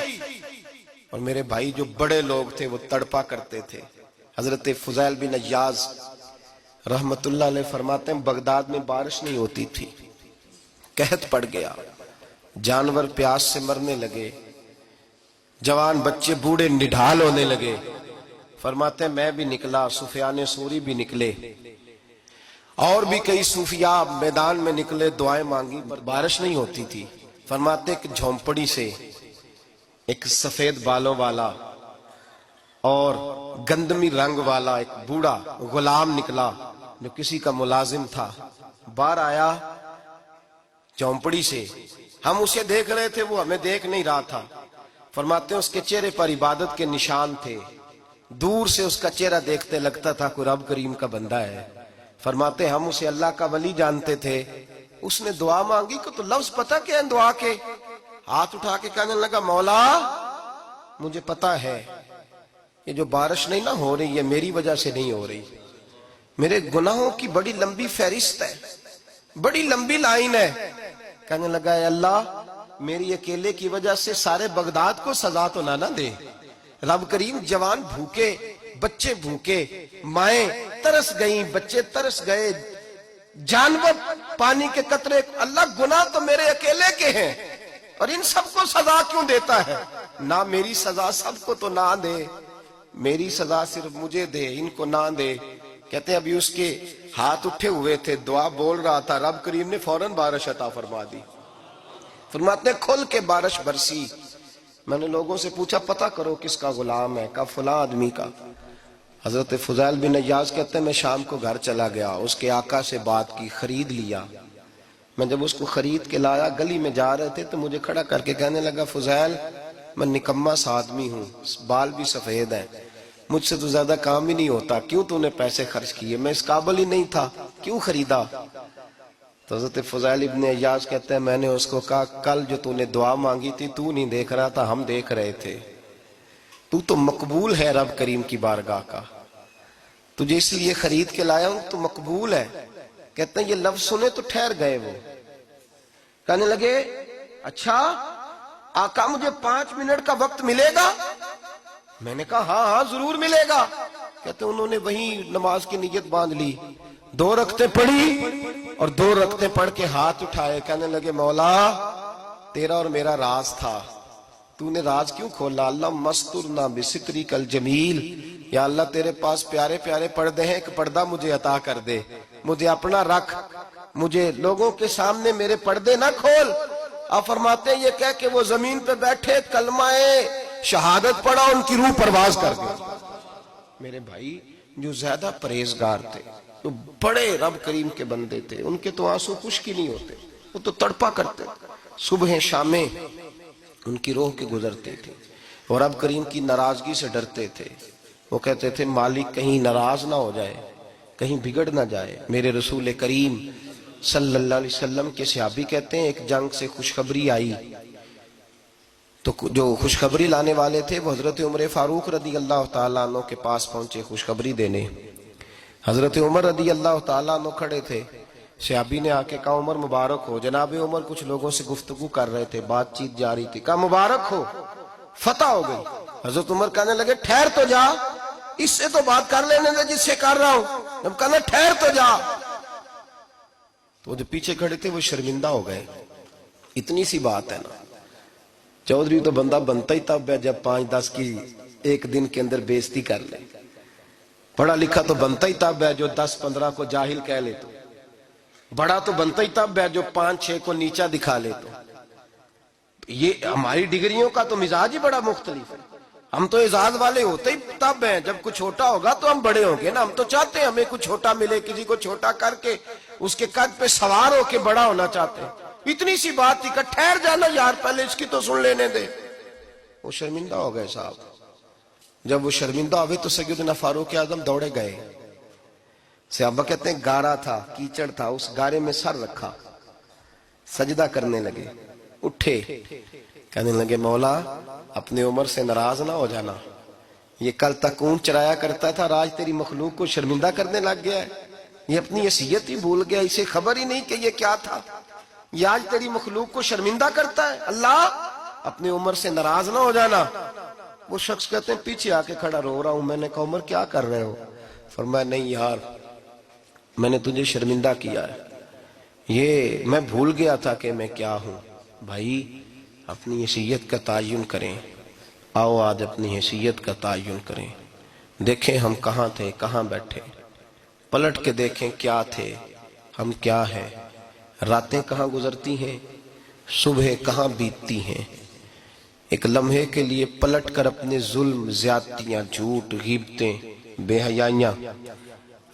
اور میرے بھائی جو بڑے لوگ تھے وہ تڑپا کرتے تھے۔ حضرت فضیل بن عیاض رحمت اللہ علیہ فرماتے ہیں بغداد میں بارش نہیں ہوتی تھی، قحط پڑ گیا، جانور پیاس سے مرنے لگے، جوان بچے بوڑھے نڈھال ہونے لگے۔ فرماتے ہیں میں بھی نکلا، سفیان ثوری بھی نکلے، اور بھی کئی صوفیاء میدان میں نکلے، دعائیں مانگی، پر بارش نہیں ہوتی تھی۔ فرماتے ایک جھونپڑی سے ایک سفید بالوں والا اور گندمی رنگ والا ایک بوڑھا غلام نکلا جو کسی کا ملازم تھا، باہر آیا جھونپڑی سے، ہم اسے دیکھ رہے تھے، وہ ہمیں دیکھ نہیں رہا تھا۔ فرماتے ہیں اس کے چہرے پر عبادت کے نشان تھے، دور سے اس کا چہرہ دیکھتے لگتا تھا کوئی رب کریم کا بندہ ہے۔ فرماتے ہیں ہم اسے اللہ کا ولی جانتے تھے۔ اس نے دعا مانگی کہ تو لفظ پتہ کیا ہے دعا کے؟ ہاتھ اٹھا کے کہنے لگا مولا مجھے پتا ہے یہ جو بارش نہیں نہ ہو رہی ہے میری وجہ سے نہیں ہو رہی، میرے گناہوں کی بڑی لمبی فہرست ہے، بڑی لمبی لائن ہے۔ کہنے لگا اے اللہ میری اکیلے کی وجہ سے سارے بغداد کو سزا تو نہ دے، رب کریم جوان بھوکے، بچے بھوکے، مائیں ترس گئیں، بچے ترس گئے، جانور پانی کے قطرے، اللہ گناہ تو میرے اکیلے کے ہیں اور ان سب کو سزا کیوں دیتا ہے؟ نہ میری سزا سب کو تو نہ دے، میری سزا صرف مجھے دے، ان کو نہ دے۔ کہتے ہیں ابھی اس کے ہاتھ اٹھے ہوئے تھے، دعا بول رہا تھا، رب کریم نے فوراً بارش عطا فرما دی۔ فرماتے ہیں کھل کے بارش برسی۔ میں نے لوگوں سے پوچھا پتہ کرو کس کا غلام ہے، کہا فلاں آدمی کا۔ حضرت فضیل بن عیاض کہتے ہیں میں شام کو گھر چلا گیا، اس کے آقا سے بات کی، خرید لیا۔ میں جب اس کو خرید کے لایا، گلی میں جا رہے تھے تو مجھے کھڑا کر کے کہنے لگا فضیل میں نکما سا آدمی ہوں، بال بھی سفید ہیں، مجھ سے تو زیادہ کام ہی نہیں ہوتا، کیوں تو نے پیسے خرچ کیے؟ میں اس قابل ہی نہیں تھا، کیوں خریدا؟ تو حضرت فضیل ابن عیاض کہتے ہیں میں نے اس کو کہا کل جو تو نے دعا مانگی تھی تو نہیں دیکھ رہا تھا، ہم دیکھ رہے تھے، تو مقبول ہے رب کریم کی بارگاہ کا، تجھے اس لیے خرید کے لایا ہوں تو مقبول ہے۔ کہتے ہیں یہ لفظ سنے تو ٹھہر گئے، وہ کہنے لگے اچھا آقا مجھے 5 منٹ کا وقت ملے گا؟ میں نے کہا ہاں ہاں ضرور ملے گا۔ کہتے ہیں انہوں نے وہیں نماز کی نیت باندھ لی، 2 رکعتیں پڑھی اور 2 رکعتیں پڑھ کے ہاتھ اٹھائے، کہنے لگے مولا تیرا اور میرا راز تھا، تو نے راز کیوں کھولا؟ اللہ مسترنا بسترک الجمیل، یا اللہ تیرے پاس پیارے پیارے پردے ہیں، ایک پردہ مجھے عطا کر دے، مجھے اپنا رکھ، مجھے لوگوں کے سامنے میرے پردے نہ کھول۔ آپ فرماتے ہیں یہ کہہ کہ وہ زمین پہ بیٹھے کلمہ شہادت پڑھا، ان کی روح پرواز کر گئی۔ میرے بھائی جو زیادہ پرہیزگار تھے، جو بڑے رب کریم کے بندے تھے، ان کے تو آنسو خشک ہی نہیں ہوتے، وہ تو تڑپا کرتے، صبح شامیں ان کی روح کے گزرتے تھے، اور رب کریم کی ناراضگی سے ڈرتے تھے۔ وہ کہتے تھے مالک کہیں ناراض نہ ہو جائے، کہیں بگڑ نہ جائے۔ میرے رسول کریم صلی اللہ علیہ وسلم کے صحابی کہتے ہیں ایک جنگ سے خوشخبری آئی، تو جو خوشخبری لانے والے تھے وہ حضرت عمر فاروق رضی اللہ تعالیٰ عنہ کے پاس پہنچے خوشخبری دینے۔ حضرت عمر رضی اللہ تعالیٰ عنہ کھڑے تھے، صحابی نے آ کے کہا عمر مبارک ہو۔ جناب عمر کچھ لوگوں سے گفتگو کر رہے تھے، بات چیت جاری تھی، کہا مبارک ہو فتح ہو گئی۔ حضرت عمر کہنے لگے ٹھہر تو جا، اس سے تو بات کر لینے دے جس سے کر رہا ہوں۔ جب کہنا ٹھہر تو جا، تو جو پیچھے کھڑے تھے وہ شرمندہ ہو گئے۔ اتنی سی بات ہے نا، چودھری تو بندہ بنتا ہی تب ہے جب 5-10 کی ایک دن کے اندر بےزتی کر لے، پڑھا لکھا تو بنتا ہی تب ہے جو 10-15 کو جاہل کہہ لے، تو بڑا تو بنتا ہی تب ہے جو 5-6 کو نیچا دکھا لے۔ تو یہ ہماری ڈگریوں کا تو مزاج ہی بڑا مختلف ہے، ہم تو اعزاز والے ہوتے ہی تب ہیں جب کچھ چھوٹا ہوگا تو ہم بڑے ہوں گے نا، ہم تو چاہتے ہیں ہمیں کچھ چھوٹا ملے، کسی کو چھوٹا کر کے اس کے قد پہ سوار ہو کے بڑا ہونا چاہتے ہیں۔ اتنی سی بات تھی کہ ٹھہر جانا یار پہلے اس کی تو سن لینے دے۔ وہ شرمندہ ہو گئے صاحب۔ جب وہ شرمندہ ہوئے تو سیدنا فاروق اعظم دوڑے گئے۔ صحابہ کہتے ہیں گارا تھا، کیچڑ تھا، اس گارے میں سر رکھا، سجدہ کرنے لگے، اٹھے، کہنے لگے مولا اپنے عمر سے ناراض نہ ہو جانا، یہ کل تک اونٹ چرایا کرتا تھا، آج تیری مخلوق کو شرمندہ کرنے لگ گیا ہے، یہ اپنی حیثیت ہی بھول گیا، اسے خبر ہی نہیں کہ یہ کیا تھا۔ یہ آج تیری مخلوق کو شرمندہ کرتا ہے؟ اللہ اپنی عمر سے ناراض نہ ہو جانا۔ وہ شخص کہتے ہیں پیچھے آ کے کھڑا رو رہا ہوں۔ میں نے کہا عمر کیا کر رہے ہو؟ فرمایا نہیں یار، میں نے تجھے شرمندہ کیا ہے، یہ میں بھول گیا تھا کہ میں کیا ہوں۔ بھائی اپنی حیثیت کا تعین کریں، آؤ آج اپنی حیثیت کا تعین کریں، دیکھیں ہم کہاں تھے، کہاں بیٹھے، پلٹ کے دیکھیں کیا تھے، ہم کیا ہیں، راتیں کہاں گزرتی ہیں، صبح کہاں بیتتی ہیں۔ ایک لمحے کے لیے پلٹ کر اپنے ظلم، زیادتیاں، جھوٹ، غیبتیں، بے حیائیاں،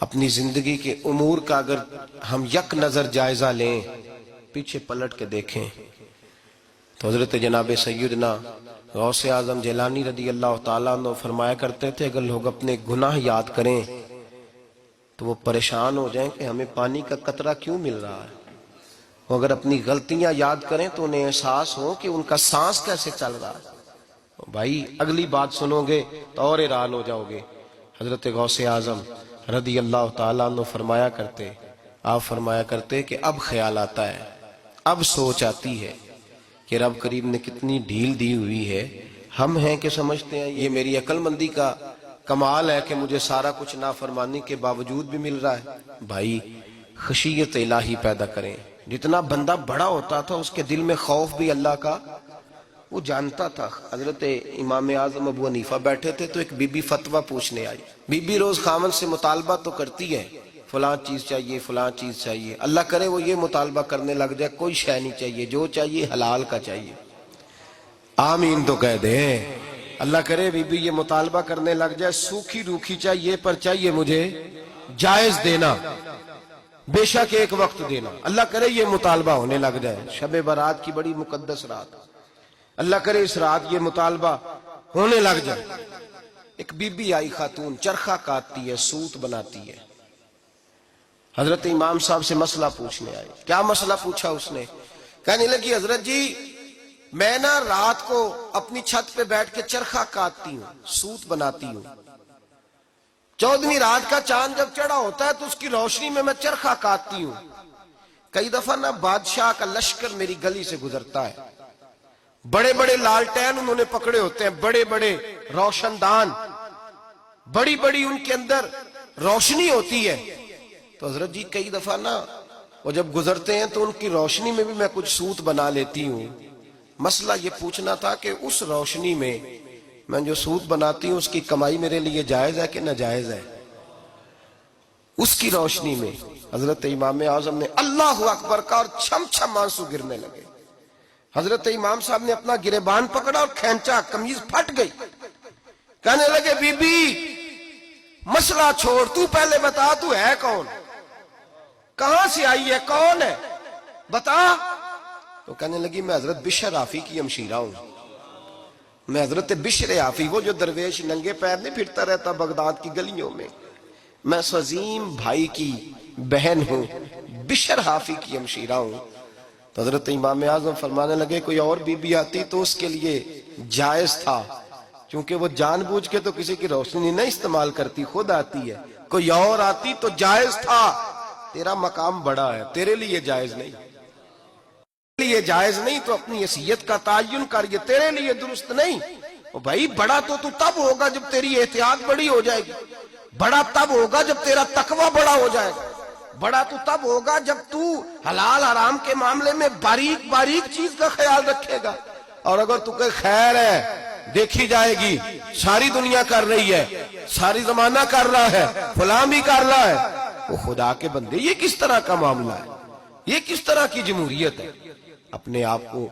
اپنی زندگی کے امور کا اگر ہم یک نظر جائزہ لیں، پیچھے پلٹ کے دیکھیں تو حضرت جناب سیدنا غوث اعظم جیلانی رضی اللہ تعالیٰ عنہ فرمایا کرتے تھے اگر لوگ اپنے گناہ یاد کریں تو وہ پریشان ہو جائیں کہ ہمیں پانی کا قطرہ کیوں مل رہا ہے، وہ اگر اپنی غلطیاں یاد کریں تو انہیں احساس ہو کہ ان کا سانس کیسے چل رہا ہے۔ بھائی اگلی بات سنو گے تو اور حیران ہو جاؤ گے۔ حضرت غوث اعظم رضی اللہ تعالیٰ عنہ فرمایا کرتے، آپ فرمایا کرتے کہ اب خیال آتا ہے، اب سوچ آتی ہے کہ رب کریم نے کتنی ڈھیل دی ہوئی ہے۔ ہم ہیں کہ سمجھتے ہیں یہ میری عقل مندی کا کمال ہے کہ مجھے سارا کچھ نافرمانی کے باوجود بھی مل رہا ہے۔ بھائی خشیت الہی پیدا کریں۔ جتنا بندہ بڑا ہوتا تھا اس کے دل میں خوف بھی اللہ کا وہ جانتا تھا۔ حضرت امام اعظم ابو حنیفہ بیٹھے تھے تو ایک بی بی فتویٰ پوچھنے آئی۔ بی بی روز خاوند سے مطالبہ تو کرتی ہے، فلاں چیز چاہیے، فلاں چیز چاہیے، اللہ کرے وہ یہ مطالبہ کرنے لگ جائے کوئی شے نہیں چاہیے، جو چاہیے حلال کا چاہیے۔ آمین تو کہہ دیں۔ اللہ کرے بی بی یہ مطالبہ کرنے لگ جائے سوکھی روکھی چاہیے پر چاہیے مجھے جائز دینا، بے شک ایک وقت دینا۔ اللہ کرے یہ مطالبہ ہونے لگ جائے، شب برات کی بڑی مقدس رات، اللہ کرے اس رات یہ مطالبہ ہونے لگ جائے۔ ایک بی بی آئی خاتون، چرخہ کاٹتی ہے، سوت بناتی ہے، حضرت امام صاحب سے مسئلہ پوچھنے آئی۔ کیا مسئلہ پوچھا اس نے؟ کہنے لگی حضرت جی میں نا رات کو اپنی چھت پہ بیٹھ کے چرخہ کاٹتی ہوں، سوت بناتی ہوں، 14ویں رات کا چاند جب چڑھا ہوتا ہے تو اس کی روشنی میں میں چرخہ کاٹتی ہوں۔ کئی دفعہ نا بادشاہ کا لشکر میری گلی سے گزرتا ہے، بڑے بڑے لالٹین انہوں نے پکڑے ہوتے ہیں، بڑے بڑے روشن دان، بڑی بڑی ان کے اندر روشنی ہوتی ہے۔ تو حضرت جی کئی دفعہ نا وہ جب گزرتے ہیں تو ان کی روشنی میں بھی میں کچھ سوت بنا لیتی ہوں۔ مسئلہ یہ پوچھنا تھا کہ اس روشنی میں میں جو سوت بناتی ہوں اس کی کمائی میرے لیے جائز ہے کہ ناجائز ہے؟ اس کی روشنی میں حضرت امام اعظم نے اللہ اکبر کا اور چھم چھم آنسو گرنے لگے۔ حضرت امام صاحب نے اپنا گریبان پکڑا اور کھینچا، قمیض پھٹ گئی۔ کہنے لگے بی بی مسئلہ چھوڑ، تو پہلے بتا تو ہے کون، کہاں سے آئی ہے، کون ہے، بتا۔ تو کہنے لگی میں حضرت بشر آفی کی ہمشیرہ ہوں، میں حضرت بشر آفی، وہ جو درویش ننگے پیر نہیں پھرتا رہتا بغداد کی گلیوں میں، میں اس عظیم بھائی کی بہن ہوں، بشر آفی کی ہمشیرہ ہوں۔ تو حضرت امام اعظم فرمانے لگے کوئی اور بی بی آتی تو اس کے لیے جائز تھا، کیونکہ وہ جان بوجھ کے تو کسی کی روشنی نہیں استعمال کرتی، خود آتی ہے، کوئی اور آتی تو جائز تھا، تیرا مقام بڑا ہے، تیرے لیے جائز نہیں، تیرے لیے جائز نہیں، تو اپنی حیثیت کا تعین کر، یہ تیرے لیے درست نہیں۔ بھائی بڑا تو تب ہوگا جب تیری احتیاط بڑی ہو جائے گی، بڑا تب ہوگا جب تیرا تقوی بڑا ہو جائے گا، بڑا تو تب ہوگا جب تو حلال حرام کے معاملے میں باریک باریک چیز کا خیال رکھے گا۔ اور اگر تو کہ خیر ہے دیکھی جائے گی، ساری دنیا کر رہی ہے، ساری زمانہ کر رہا ہے، فلاں بھی کر رہا ہے، وہ خدا کے بندے یہ کس طرح کا معاملہ ہے، یہ کس طرح کی جمہوریت ہے؟ اپنے آپ کو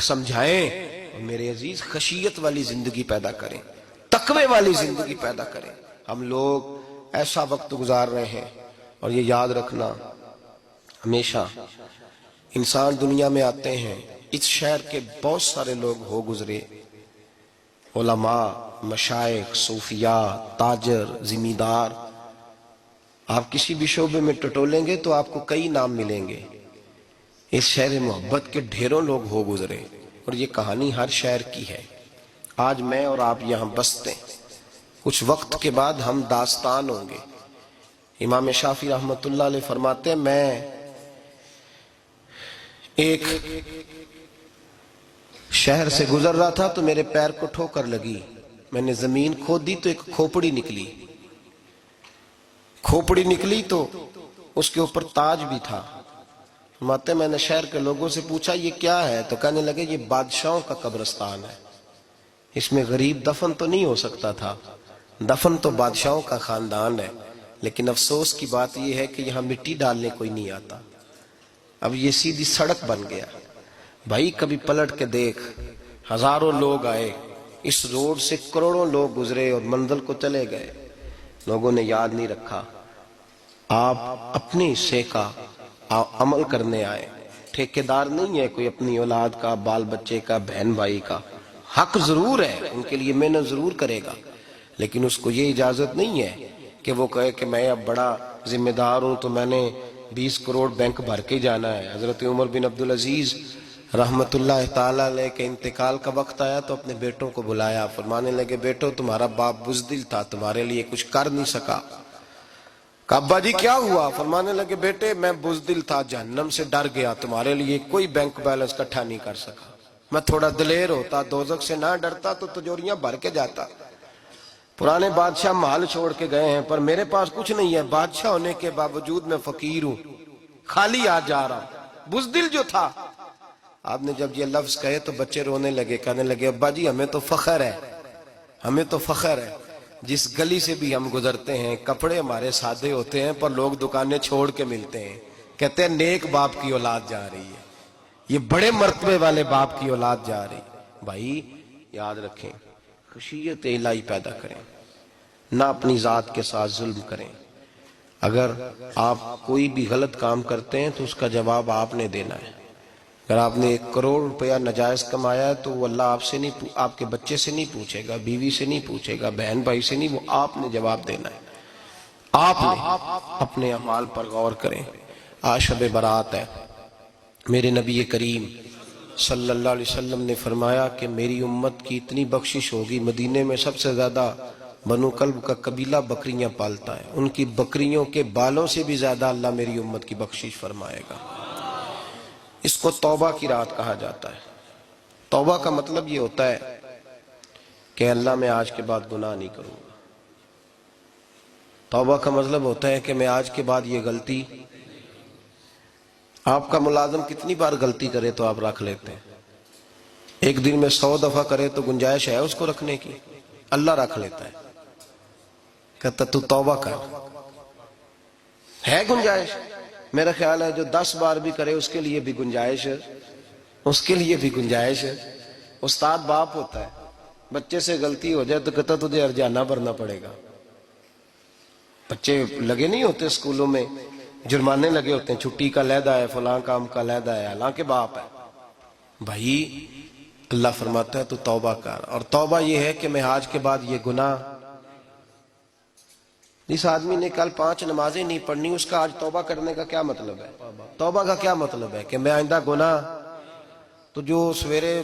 سمجھائیں اور میرے عزیز خشیت والی زندگی پیدا کریں، تقوی والی زندگی پیدا کریں۔ ہم لوگ ایسا وقت گزار رہے ہیں، اور یہ یاد رکھنا ہمیشہ انسان دنیا میں آتے ہیں، اس شہر کے بہت سارے لوگ ہو گزرے، علماء، مشائخ، صوفیاء، تاجر، زمیندار، آپ کسی بھی شعبے میں ٹٹولیں گے تو آپ کو کئی نام ملیں گے۔ اس شہر محبت کے ڈھیروں لوگ ہو گزرے، اور یہ کہانی ہر شہر کی ہے۔ آج میں اور آپ یہاں بستے ہیں، کچھ وقت کے بعد ہم داستان ہوں گے۔ امام شافعی رحمت اللہ علیہ فرماتے ہیں میں ایک شہر سے گزر رہا تھا تو میرے پیر کو ٹھوکر لگی، میں نے زمین کھودی تو ایک کھوپڑی نکلی، کھوپڑی نکلی تو اس کے اوپر تاج بھی تھا۔ ماتے میں نے شہر کے لوگوں سے پوچھا یہ کیا ہے؟ تو کہنے لگے یہ بادشاہوں کا قبرستان ہے، اس میں غریب دفن تو نہیں ہو سکتا تھا، دفن تو بادشاہوں کا خاندان ہے، لیکن افسوس کی بات یہ ہے کہ یہاں مٹی ڈالنے کوئی نہیں آتا، اب یہ سیدھی سڑک بن گیا۔ بھائی کبھی پلٹ کے دیکھ، ہزاروں لوگ آئے، اس روڈ سے کروڑوں لوگ گزرے اور منزل کو چلے گئے، لوگوں نے یاد نہیں رکھا۔ آپ اپنے حصے کا عمل کرنے آئے، ٹھیکیدار نہیں ہے کوئی اپنی اولاد کا، بال بچے کا، بہن بھائی کا۔ حق ضرور ہے، ان کے لیے محنت ضرور کرے گا، لیکن اس کو یہ اجازت نہیں ہے کہ وہ کہے کہ میں اب بڑا ذمہ دار ہوں تو میں نے 20 کروڑ بینک بھر کے جانا ہے۔ حضرت عمر بن عبدالعزیز رحمت اللہ تعالیٰ علیہ کے انتقال کا وقت آیا تو اپنے بیٹوں کو بلایا، فرمانے لگے بیٹو تمہارا باپ بزدل تھا، تمہارے لیے کچھ کر نہیں سکا۔ کہا ابا جی کیا ہوا؟ فرمانے لگے بیٹے میں بزدل تھا، جہنم سے ڈر گیا، تمہارے لیے کوئی بینک بیلنس اکٹھا نہیں کر سکا، میں تھوڑا دلیر ہوتا، دوزخ سے نہ ڈرتا تو تجوریاں بھر کے جاتا۔ پرانے بادشاہ محل چھوڑ کے گئے ہیں، پر میرے پاس کچھ نہیں ہے، بادشاہ ہونے کے باوجود میں فقیر ہوں، خالی آ جا رہا ہوں، بزدل جو تھا۔ آپ نے جب یہ لفظ کہے تو بچے رونے لگے، کہنے لگے ابا جی ہمیں تو فخر ہے، ہمیں تو فخر ہے، جس گلی سے بھی ہم گزرتے ہیں کپڑے ہمارے سادے ہوتے ہیں پر لوگ دکانیں چھوڑ کے ملتے ہیں، کہتے ہیں نیک باپ کی اولاد جا رہی ہے، یہ بڑے مرتبے والے باپ کی اولاد جا رہی۔ بھائی یاد رکھیں، خشیت الہی پیدا کریں، نہ اپنی ذات کے ساتھ ظلم کریں۔ اگر آپ کوئی بھی غلط کام کرتے ہیں تو اس کا جواب آپ نے دینا ہے۔ اگر آپ نے 1 کروڑ روپیہ ناجائز کمایا ہے تو وہ اللہ آپ سے نہیں، آپ کے بچے سے نہیں پوچھے گا، بیوی سے نہیں پوچھے گا، بہن بھائی سے نہیں، وہ آپ نے جواب دینا ہے۔ آپ نے اپنے اعمال پر غور کریں۔ آج شب برات ہے، میرے نبی کریم صلی اللہ علیہ وسلم نے فرمایا کہ میری امت کی اتنی بخشش ہوگی، مدینے میں سب سے زیادہ بنو کلب کا قبیلہ بکریاں پالتا ہے، ان کی بکریوں کے بالوں سے بھی زیادہ اللہ میری امت کی بخشش فرمائے گا۔ اس کو توبہ کی رات کہا جاتا ہے۔ توبہ کا مطلب یہ ہوتا ہے کہ اللہ میں آج کے بعد گناہ نہیں کروں گا۔ توبہ کا مطلب ہوتا ہے کہ میں آج کے بعد یہ غلطی، آپ کا ملازم کتنی بار غلطی کرے تو آپ رکھ لیتے ہیں؟ ایک دن میں 100 دفعہ کرے تو گنجائش ہے اس کو رکھنے کی؟ اللہ رکھ لیتا ہے، کہتا تو توبہ کر، ہے گنجائش؟ میرا خیال ہے جو 10 بار بھی کرے اس کے لیے بھی گنجائش ہے، اس کے لیے بھی گنجائش ہے۔ استاد باپ ہوتا ہے، بچے سے غلطی ہو جائے تو کہتا تجھے ارجانہ بھرنا پڑے گا۔ بچے لگے نہیں ہوتے اسکولوں میں، جرمانے لگے ہوتے ہیں، چھٹی کا لیدہ ہے، فلاں کام کا لیدہ ہے، حالانکہ باپ ہے۔ بھائی اللہ فرماتا ہے تو توبہ کر، اور توبہ یہ ہے کہ میں آج کے بعد یہ گناہ، اس آدمی نے کل 5 نمازیں نہیں پڑھنی، اس کا آج توبہ کرنے کا کیا مطلب ہے؟ توبہ کا کیا مطلب ہے کہ میں آئندہ گناہ، تو جو سویرے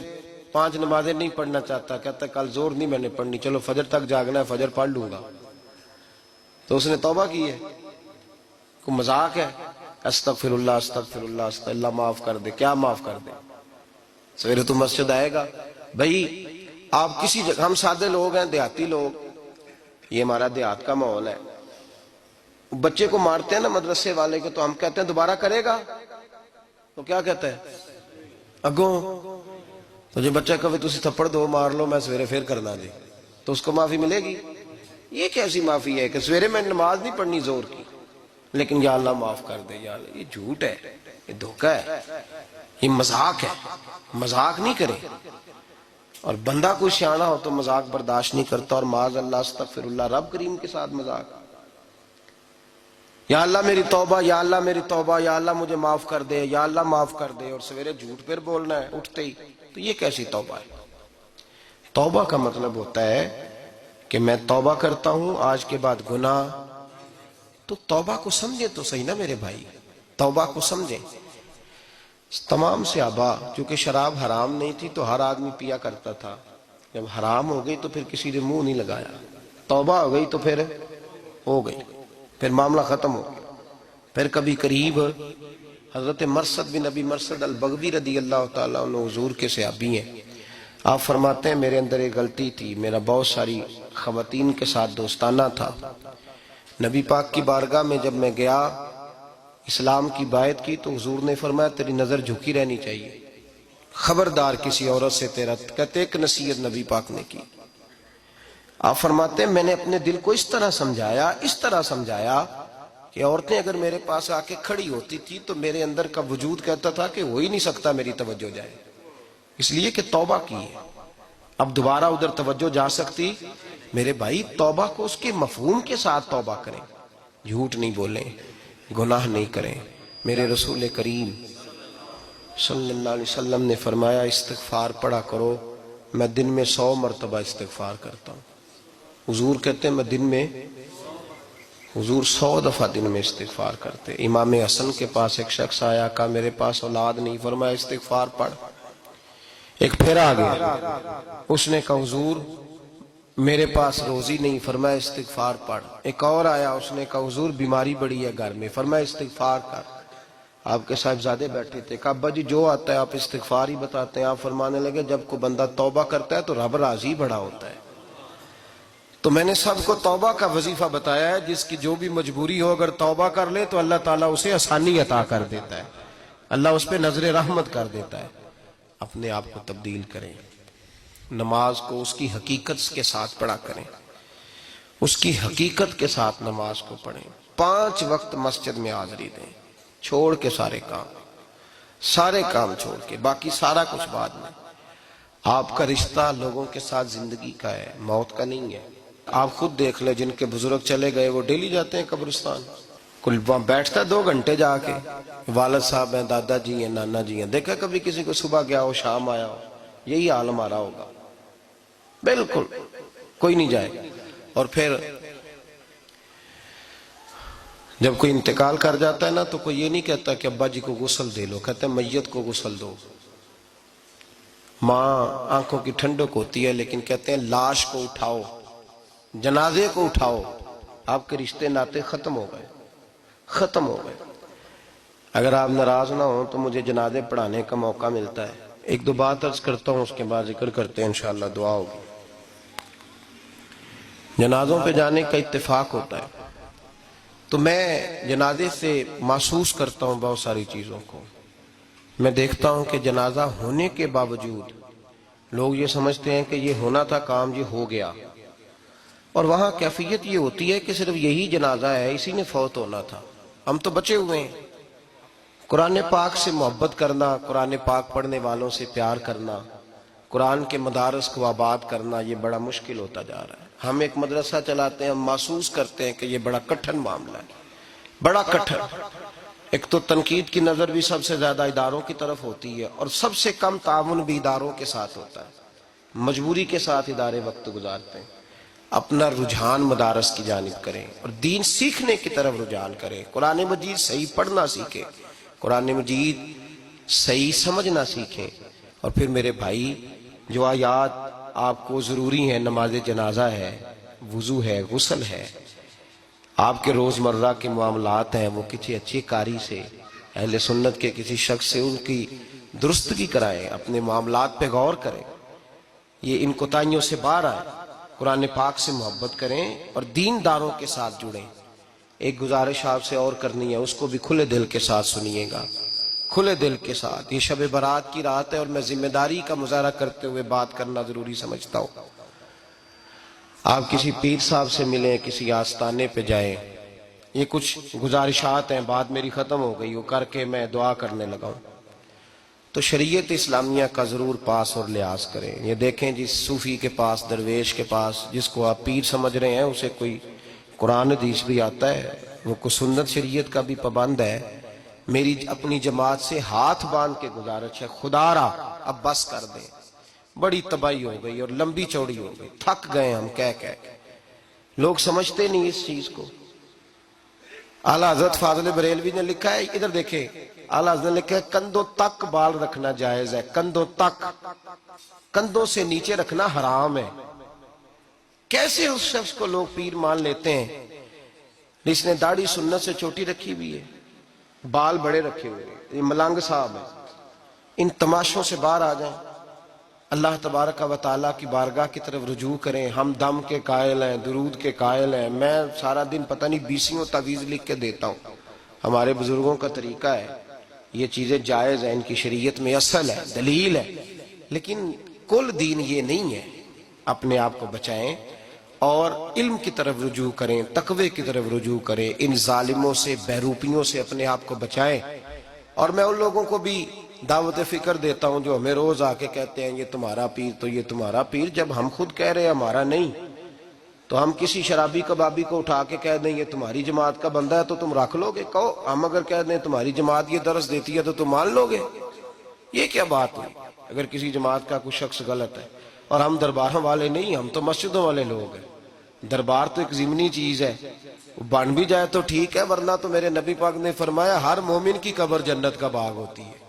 5 نمازیں نہیں پڑھنا چاہتا، کہتا ہے کل زور نہیں میں نے پڑھنی، چلو فجر تک جاگنا ہے، فجر پڑھ لوں گا، تو اس نے توبہ کی ہے؟ کوئی مذاق ہے؟ استغفر اللہ استغفر اللہ استغفر اللہ، معاف کر دے، کیا معاف کر دے؟ سویرے تو مسجد آئے گا۔ بھائی آپ کسی جگہ، ہم سادے لوگ ہیں، دیہاتی لوگ، یہ ہمارا دیہات کا ماحول ہے، بچے کو مارتے ہیں نا مدرسے والے کو، تو ہم کہتے ہیں دوبارہ کرے گا، تو کیا کہتا ہے اگوں، تو جو بچہ کہے تسی تھپڑ دو مار لو میں سویرے پھر کرنا جی، تو اس کو معافی ملے گی؟ یہ کیسی معافی ہے کہ سویرے میں نماز نہیں پڑھنی زور کی، لیکن یا اللہ معاف کر دے، یا اللہ، یہ جھوٹ ہے، یہ دھوکہ ہے، یہ مذاق ہے، مذاق نہیں کرے۔ اور بندہ کوئی سیاںہ ہو تو مذاق برداشت نہیں کرتا، اور معاذ اللہ استغفر اللہ، رب کریم کے ساتھ مذاق، یا اللہ میری توبہ، یا اللہ میری توبہ، یا اللہ مجھے معاف کر دے، یا اللہ معاف کر دے، اور سویرے جھوٹ پھر بولنا ہے اٹھتے ہی، تو یہ کیسی توبہ ہے؟ توبہ کا مطلب ہوتا ہے کہ میں توبہ کرتا ہوں آج کے بعد گناہ، تو توبہ کو سمجھے تو صحیح نا میرے بھائی، توبہ کو سمجھیں۔ تمام صحابہ، چونکہ شراب حرام نہیں تھی تو ہر آدمی پیا کرتا تھا، جب حرام ہو گئی تو پھر کسی نے منہ نہیں لگایا، توبہ ہو گئی تو پھر ہو گئی، پھر معاملہ ختم ہو گیا، پھر کبھی قریب حضرت مرثد بن ابی مرثد البغوی رضی اللہ تعالیٰ عنہ حضور کے صحابی ہیں. آپ فرماتے ہیں میرے اندر ایک غلطی تھی، میرا بہت ساری خواتین کے ساتھ دوستانہ تھا. نبی پاک کی بارگاہ میں جب میں گیا اسلام کی بائعت کی تو حضور نے فرمایا تیری نظر جھکی رہنی چاہیے، خبردار کسی عورت سے تیرا. کہتے ایک نصیحت نبی پاک نے کی. آپ فرماتے ہیں میں نے اپنے دل کو اس طرح سمجھایا کہ عورتیں اگر میرے پاس آ کے کھڑی ہوتی تھی تو میرے اندر کا وجود کہتا تھا کہ ہو ہی نہیں سکتا میری توجہ جائے، اس لیے کہ توبہ کی ہے، اب دوبارہ ادھر توجہ جا سکتی. میرے بھائی توبہ کو اس کے مفہوم کے ساتھ توبہ کریں، جھوٹ نہیں بولیں، گناہ نہیں کریں. میرے رسول کریم صلی اللہ علیہ وسلم نے فرمایا استغفار پڑھا کرو، میں دن میں 100 مرتبہ استغفار کرتا ہوں. حضور کہتے ہیں میں دن میں، حضور 100 دفعہ دن میں استغفار کرتے. امام حسن کے پاس ایک شخص آیا، کہا میرے پاس اولاد نہیں، فرمایا استغفار پڑھ. ایک پھر آ گیا، اس نے کہا حضور میرے پاس روزی نہیں، فرمایا استغفار پڑھ. ایک اور آیا، اس نے کہا حضور بیماری بڑی ہے گھر میں، فرمایا استغفار کر. آپ کے صاحبزادے بیٹھے تھے، کہا ابا جی جو آتا ہے آپ استغفار ہی بتاتے ہیں. آپ فرمانے لگے جب کوئی بندہ توبہ کرتا ہے تو رب راضی بڑا ہوتا ہے. تو میں نے سب کو توبہ کا وظیفہ بتایا ہے، جس کی جو بھی مجبوری ہو اگر توبہ کر لے تو اللہ تعالیٰ اسے آسانی عطا کر دیتا ہے، اللہ اس پہ نظر رحمت کر دیتا ہے. اپنے آپ کو تبدیل کریں، نماز کو اس کی حقیقت کے ساتھ پڑھا کریں، اس کی حقیقت کے ساتھ نماز کو پڑھیں. 5 وقت مسجد میں حاضری دیں، چھوڑ کے سارے کام چھوڑ کے، باقی سارا کچھ بعد میں. آپ کا رشتہ لوگوں کے ساتھ زندگی کا ہے، موت کا نہیں ہے. آپ خود دیکھ لیں جن کے بزرگ چلے گئے وہ ڈیلی جاتے ہیں قبرستان، کل بیٹھتا ہے 2 گھنٹے جا کے. والد صاحب ہیں، دادا جی ہیں، نانا جی ہیں، دیکھا کبھی کسی کو صبح گیا ہو شام آیا ہو؟ یہی حال ہمارا ہوگا، بالکل کوئی نہیں جائے. اور پھر جب کوئی انتقال کر جاتا ہے نا تو کوئی یہ نہیں کہتا کہ ابا جی کو غسل دے لو، کہتے ہیں میت کو غسل دو. ماں آنکھوں کی ٹھنڈک ہوتی ہے لیکن کہتے ہیں لاش کو اٹھاؤ، جنازے کو اٹھاؤ. آپ کے رشتے ناطے ختم ہو گئے. اگر آپ ناراض نہ ہوں تو مجھے جنازے پڑھانے کا موقع ملتا ہے. 1-2 بات عرض کرتا ہوں، اس کے بعد ذکر کرتے ہیں، انشاءاللہ دعا ہوگی. جنازوں پہ جانے کا اتفاق ہوتا ہے تو میں جنازے سے محسوس کرتا ہوں بہت ساری چیزوں کو. میں دیکھتا ہوں کہ جنازہ ہونے کے باوجود لوگ یہ سمجھتے ہیں کہ یہ ہونا تھا کام، یہ ہو گیا. اور وہاں کیفیت یہ ہوتی ہے کہ صرف یہی جنازہ ہے، اسی نے فوت ہونا تھا، ہم تو بچے ہوئے ہیں. قرآن پاک سے محبت کرنا، قرآن پاک پڑھنے والوں سے پیار کرنا، قرآن کے مدارس کو آباد کرنا، یہ بڑا مشکل ہوتا جا رہا ہے. ہم ایک مدرسہ چلاتے ہیں، ہم محسوس کرتے ہیں کہ یہ بڑا کٹھن معاملہ ہے، بڑا کٹھن. ایک تو تنقید کی نظر بھی سب سے زیادہ اداروں کی طرف ہوتی ہے اور سب سے کم تعاون بھی اداروں کے ساتھ ہوتا ہے. مجبوری کے ساتھ ادارے وقت گزارتے ہیں. اپنا رجحان مدارس کی جانب کریں اور دین سیکھنے کی طرف رجحان کریں. قرآن مجید صحیح پڑھنا سیکھیں، قرآن مجید صحیح سمجھنا سیکھیں. اور پھر میرے بھائی جو آیات آپ کو ضروری ہیں، نماز جنازہ ہے، وضو ہے، غسل ہے، آپ کے روزمرہ کے معاملات ہیں، وہ کسی اچھی قاری سے، اہل سنت کے کسی شخص سے ان کی درستگی کرائیں، اپنے معاملات پہ غور کریں، یہ ان کوتاہیوں سے باہر آئیں، قرآن پاک سے محبت کریں اور دین داروں کے ساتھ جڑیں. ایک گزارش آپ سے اور کرنی ہے، اس کو بھی کھلے دل کے ساتھ سنیے گا، کھلے دل کے ساتھ. یہ شب برات کی رات ہے اور میں ذمہ داری کا مظاہرہ کرتے ہوئے بات کرنا ضروری سمجھتا ہوں. آپ کسی پیر صاحب سے ملیں، کسی آستانے پہ جائیں، یہ کچھ گزارشات ہیں، بات میری ختم ہو گئی وہ کر کے میں دعا کرنے لگا ہوں. تو شریعت اسلامیہ کا ضرور پاس اور لحاظ کریں. یہ دیکھیں جس صوفی کے پاس، درویش کے پاس، جس کو آپ پیر سمجھ رہے ہیں، اسے کوئی قرآن حدیث بھی آتا ہے، وہ کوئی سنت شریعت کا بھی پابند ہے. میری اپنی جماعت سے ہاتھ باندھ کے گزارش ہے، خدا را اب بس کر دیں، بڑی تباہی ہو گئی اور لمبی چوڑی ہو گئی، تھک گئے ہم کہہ کے. لوگ سمجھتے نہیں اس چیز کو. اعلیٰ حضرت فاضل بریلوی نے لکھا ہے، ادھر دیکھیں، اعلیٰ حضرت نے لکھا ہے کندھوں تک بال رکھنا جائز ہے، کندھوں تک، کندھوں سے نیچے رکھنا حرام ہے. کیسے اس شخص کو لوگ پیر مان لیتے ہیں جس نے داڑھی سنت سے چھوٹی رکھی ہوئی ہے؟ بال بڑے رکھے ہوئے ہیں، یہ ملنگ صاحب ہیں، ان تماشوں سے باہر آ جائیں، اللہ تبارک و تعالیٰ کی بارگاہ کی طرف رجوع کریں۔ ہم دم کے قائل ہیں، درود کے قائل ہیں، میں سارا دن پتہ نہیں بیسیوں تعویذ لکھ کے دیتا ہوں، ہمارے بزرگوں کا طریقہ ہے، یہ چیزیں جائز ہیں، ان کی شریعت میں اصل ہے، دلیل ہے، لیکن کل دین یہ نہیں ہے۔ اپنے آپ کو بچائیں اور علم کی طرف رجوع کریں، تقوی کی طرف رجوع کریں، ان ظالموں سے، بہروپیوں سے اپنے آپ کو بچائیں۔ اور میں ان لوگوں کو بھی دعوت فکر دیتا ہوں جو ہمیں روز آ کے کہتے ہیں یہ تمہارا پیر تو یہ تمہارا پیر، جب ہم خود کہہ رہے ہیں ہمارا نہیں، تو ہم کسی شرابی کبابی کو اٹھا کے کہہ دیں یہ تمہاری جماعت کا بندہ ہے تو تم رکھ لو گے؟ کہو ہم اگر کہہ دیں تمہاری جماعت یہ درس دیتی ہے تو تم مان لو گے؟ یہ کیا بات ہوئی؟ اگر کسی جماعت کا کوئی شخص غلط ہے، اور ہم درباروں والے نہیں، ہم تو مسجدوں والے لوگ ہیں، دربار تو ایک ضمنی چیز ہے، بن بھی جائے تو ٹھیک ہے، ورنہ تو میرے نبی پاک نے فرمایا ہر مومن کی قبر جنت کا باغ ہوتی ہے،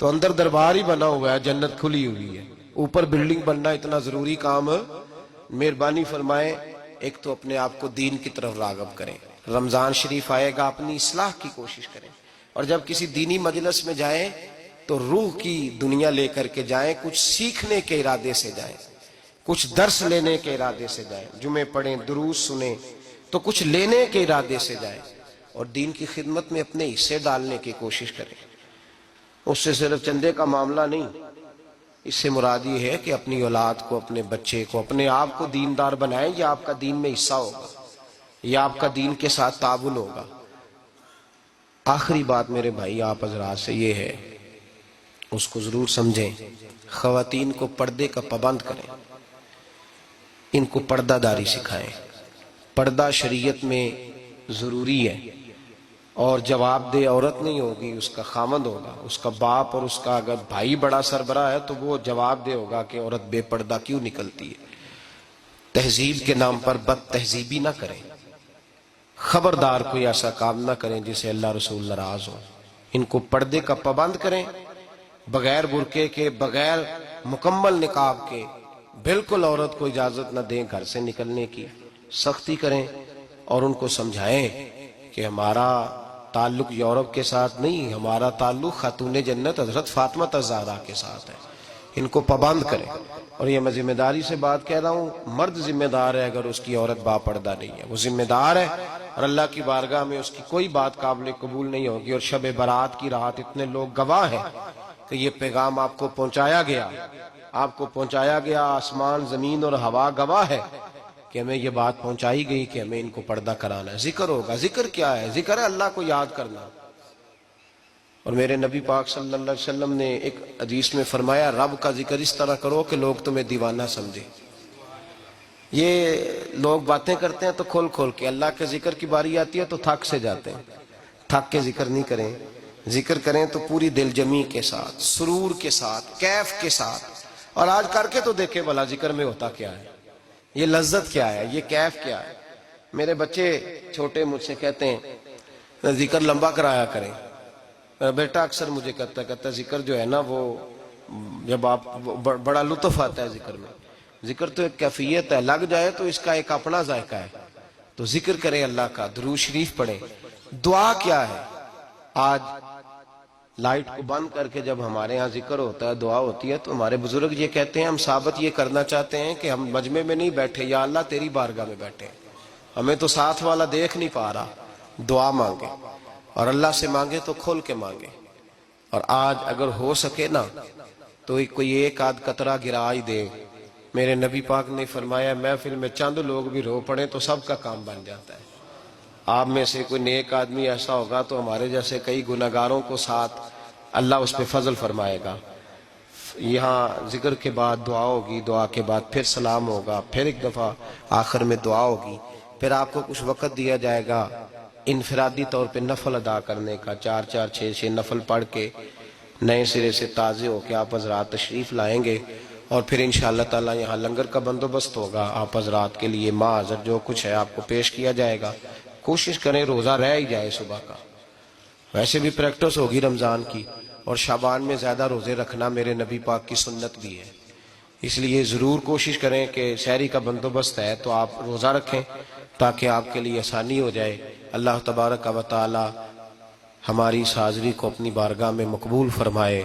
تو اندر دربار ہی بنا ہوا ہے، جنت کھلی ہوئی ہے، اوپر بلڈنگ بننا اتنا ضروری کام ہے؟ مہربانی فرمائیں ایک تو اپنے آپ کو دین کی طرف راغب کریں، رمضان شریف آئے گا اپنی اصلاح کی کوشش کریں، اور جب کسی دینی مجلس میں جائیں تو روح کی دنیا لے کر کے جائیں، کچھ سیکھنے کے ارادے سے جائیں، کچھ درس لینے کے ارادے سے جائیں، جمعے پڑھیں، دروس سنیں، تو کچھ لینے کے ارادے سے جائیں، اور دین کی خدمت میں اپنے حصے ڈالنے کی کوشش کریں۔ اس سے صرف چندے کا معاملہ نہیں، اس سے مراد یہ ہے کہ اپنی اولاد کو، اپنے بچے کو، اپنے آپ کو دیندار بنائیں، یا آپ کا دین میں حصہ ہوگا، یا آپ کا دین کے ساتھ تعاون ہوگا۔ آخری بات میرے بھائی آپ حضرات سے یہ ہے، اس کو ضرور سمجھیں، خواتین کو پردے کا پابند کریں، ان کو پردہ داری سکھائیں۔ پردہ شریعت میں ضروری ہے، اور جواب دہ عورت نہیں ہوگی، اس کا خامند ہوگا، اس کا باپ، اور اس کا اگر بھائی بڑا سربراہ ہے تو وہ جواب دہ ہوگا کہ عورت بے پردہ کیوں نکلتی ہے۔ تہذیب کے نام پر بد تہذیبی نہ کریں، خبردار کوئی ایسا کام نہ کریں جس سے اللہ رسول ناراض ہو۔ ان کو پردے کا پابند کریں، بغیر برقعے کے، بغیر مکمل نقاب کے، بالکل عورت کو اجازت نہ دیں گھر سے نکلنے کی، سختی کریں، اور ان کو سمجھائیں کہ ہمارا تعلق یورپ کے ساتھ نہیں، ہمارا تعلق خاتون جنت حضرت فاطمہ الزہرا کے ساتھ ہے، ان کو پابند کریں۔ اور یہ میں ذمہ داری سے بات کہہ رہا ہوں، مرد ذمہ دار ہے اگر اس کی عورت باپردہ نہیں ہے، وہ ذمہ دار ہے، اور اللہ کی بارگاہ میں اس کی کوئی بات قابل قبول نہیں ہوگی۔ اور شب برات کی رات اتنے لوگ گواہ ہیں کہ یہ پیغام آپ کو پہنچایا گیا، آپ کو پہنچایا گیا، آسمان زمین اور ہوا گواہ ہے کہ ہمیں یہ بات پہنچائی گئی کہ ہمیں ان کو پردہ کرانا ہے۔ ذکر ہوگا، ذکر کیا ہے؟ ذکر ہے اللہ کو یاد کرنا۔ اور میرے نبی پاک صلی اللہ علیہ وسلم نے ایک حدیث میں فرمایا رب کا ذکر اس طرح کرو کہ لوگ تمہیں دیوانہ سمجھیں۔ یہ لوگ باتیں کرتے ہیں تو کھول کھول کے، اللہ کے ذکر کی باری آتی ہے تو تھک سے جاتے ہیں، تھک کے ذکر نہیں کریں، ذکر کریں تو پوری دل جمی کے ساتھ، سرور کے ساتھ، کیف کے ساتھ۔ اور آج کر کے تو دیکھیں بھلا ذکر میں ہوتا کیا ہے، یہ لذت کیا ہے، یہ کیف کیا ہے۔ میرے بچے چھوٹے مجھ سے کہتے ہیں ذکر لمبا کرایا کریں، بیٹا اکثر مجھے کہتا ہے ذکر جو ہے نا وہ جب آپ بڑا لطف آتا ہے ذکر میں، ذکر تو ایک کیفیت ہے، لگ جائے تو اس کا ایک اپنا ذائقہ ہے، تو ذکر کریں اللہ کا، درود شریف پڑھیں۔ دعا کیا ہے؟ آج لائٹ کو بند کر کے جب ہمارے ہاں ذکر ہوتا ہے، دعا ہوتی ہے، تو ہمارے بزرگ یہ کہتے ہیں ہم ثابت یہ کرنا چاہتے ہیں کہ ہم مجمع میں نہیں بیٹھے، یا اللہ تیری بارگاہ میں بیٹھے، ہمیں تو ساتھ والا دیکھ نہیں پا رہا، دعا مانگے، اور اللہ سے مانگے تو کھول کے مانگے۔ اور آج اگر ہو سکے نا تو کوئی ایک آدھ قطرہ گرا ہی دے۔ میرے نبی پاک نے فرمایا محفل میں چند لوگ بھی رو پڑے تو سب کا کام بن جاتا ہے۔ آپ میں سے کوئی نیک آدمی ایسا ہوگا تو ہمارے جیسے کئی گناہگاروں کو ساتھ اللہ اس پہ فضل فرمائے گا۔ یہاں ذکر کے بعد دعا ہوگی، دعا کے بعد پھر سلام ہوگا، پھر ایک دفعہ آخر میں دعا ہوگی، پھر آپ کو کچھ وقت دیا جائے گا انفرادی طور پہ نفل ادا کرنے کا، 4 6 نفل پڑھ کے نئے سرے سے تازے ہو کے آپ حضرات تشریف لائیں گے، اور پھر انشاءاللہ تعالی یہاں لنگر کا بندوبست ہوگا، آپ حضرات کے لیے ماں حضر جو کچھ ہے آپ کو پیش کیا جائے گا۔ کوشش کریں روزہ رہ ہی جائے صبح کا، ویسے بھی پریکٹس ہوگی رمضان کی، اور شعبان میں زیادہ روزے رکھنا میرے نبی پاک کی سنت بھی ہے، اس لیے ضرور کوشش کریں کہ سحری کا بندوبست ہے تو آپ روزہ رکھیں تاکہ آپ کے لیے آسانی ہو جائے۔ اللہ تبارک و تعالی ہماری اس حاضری کو اپنی بارگاہ میں مقبول فرمائے۔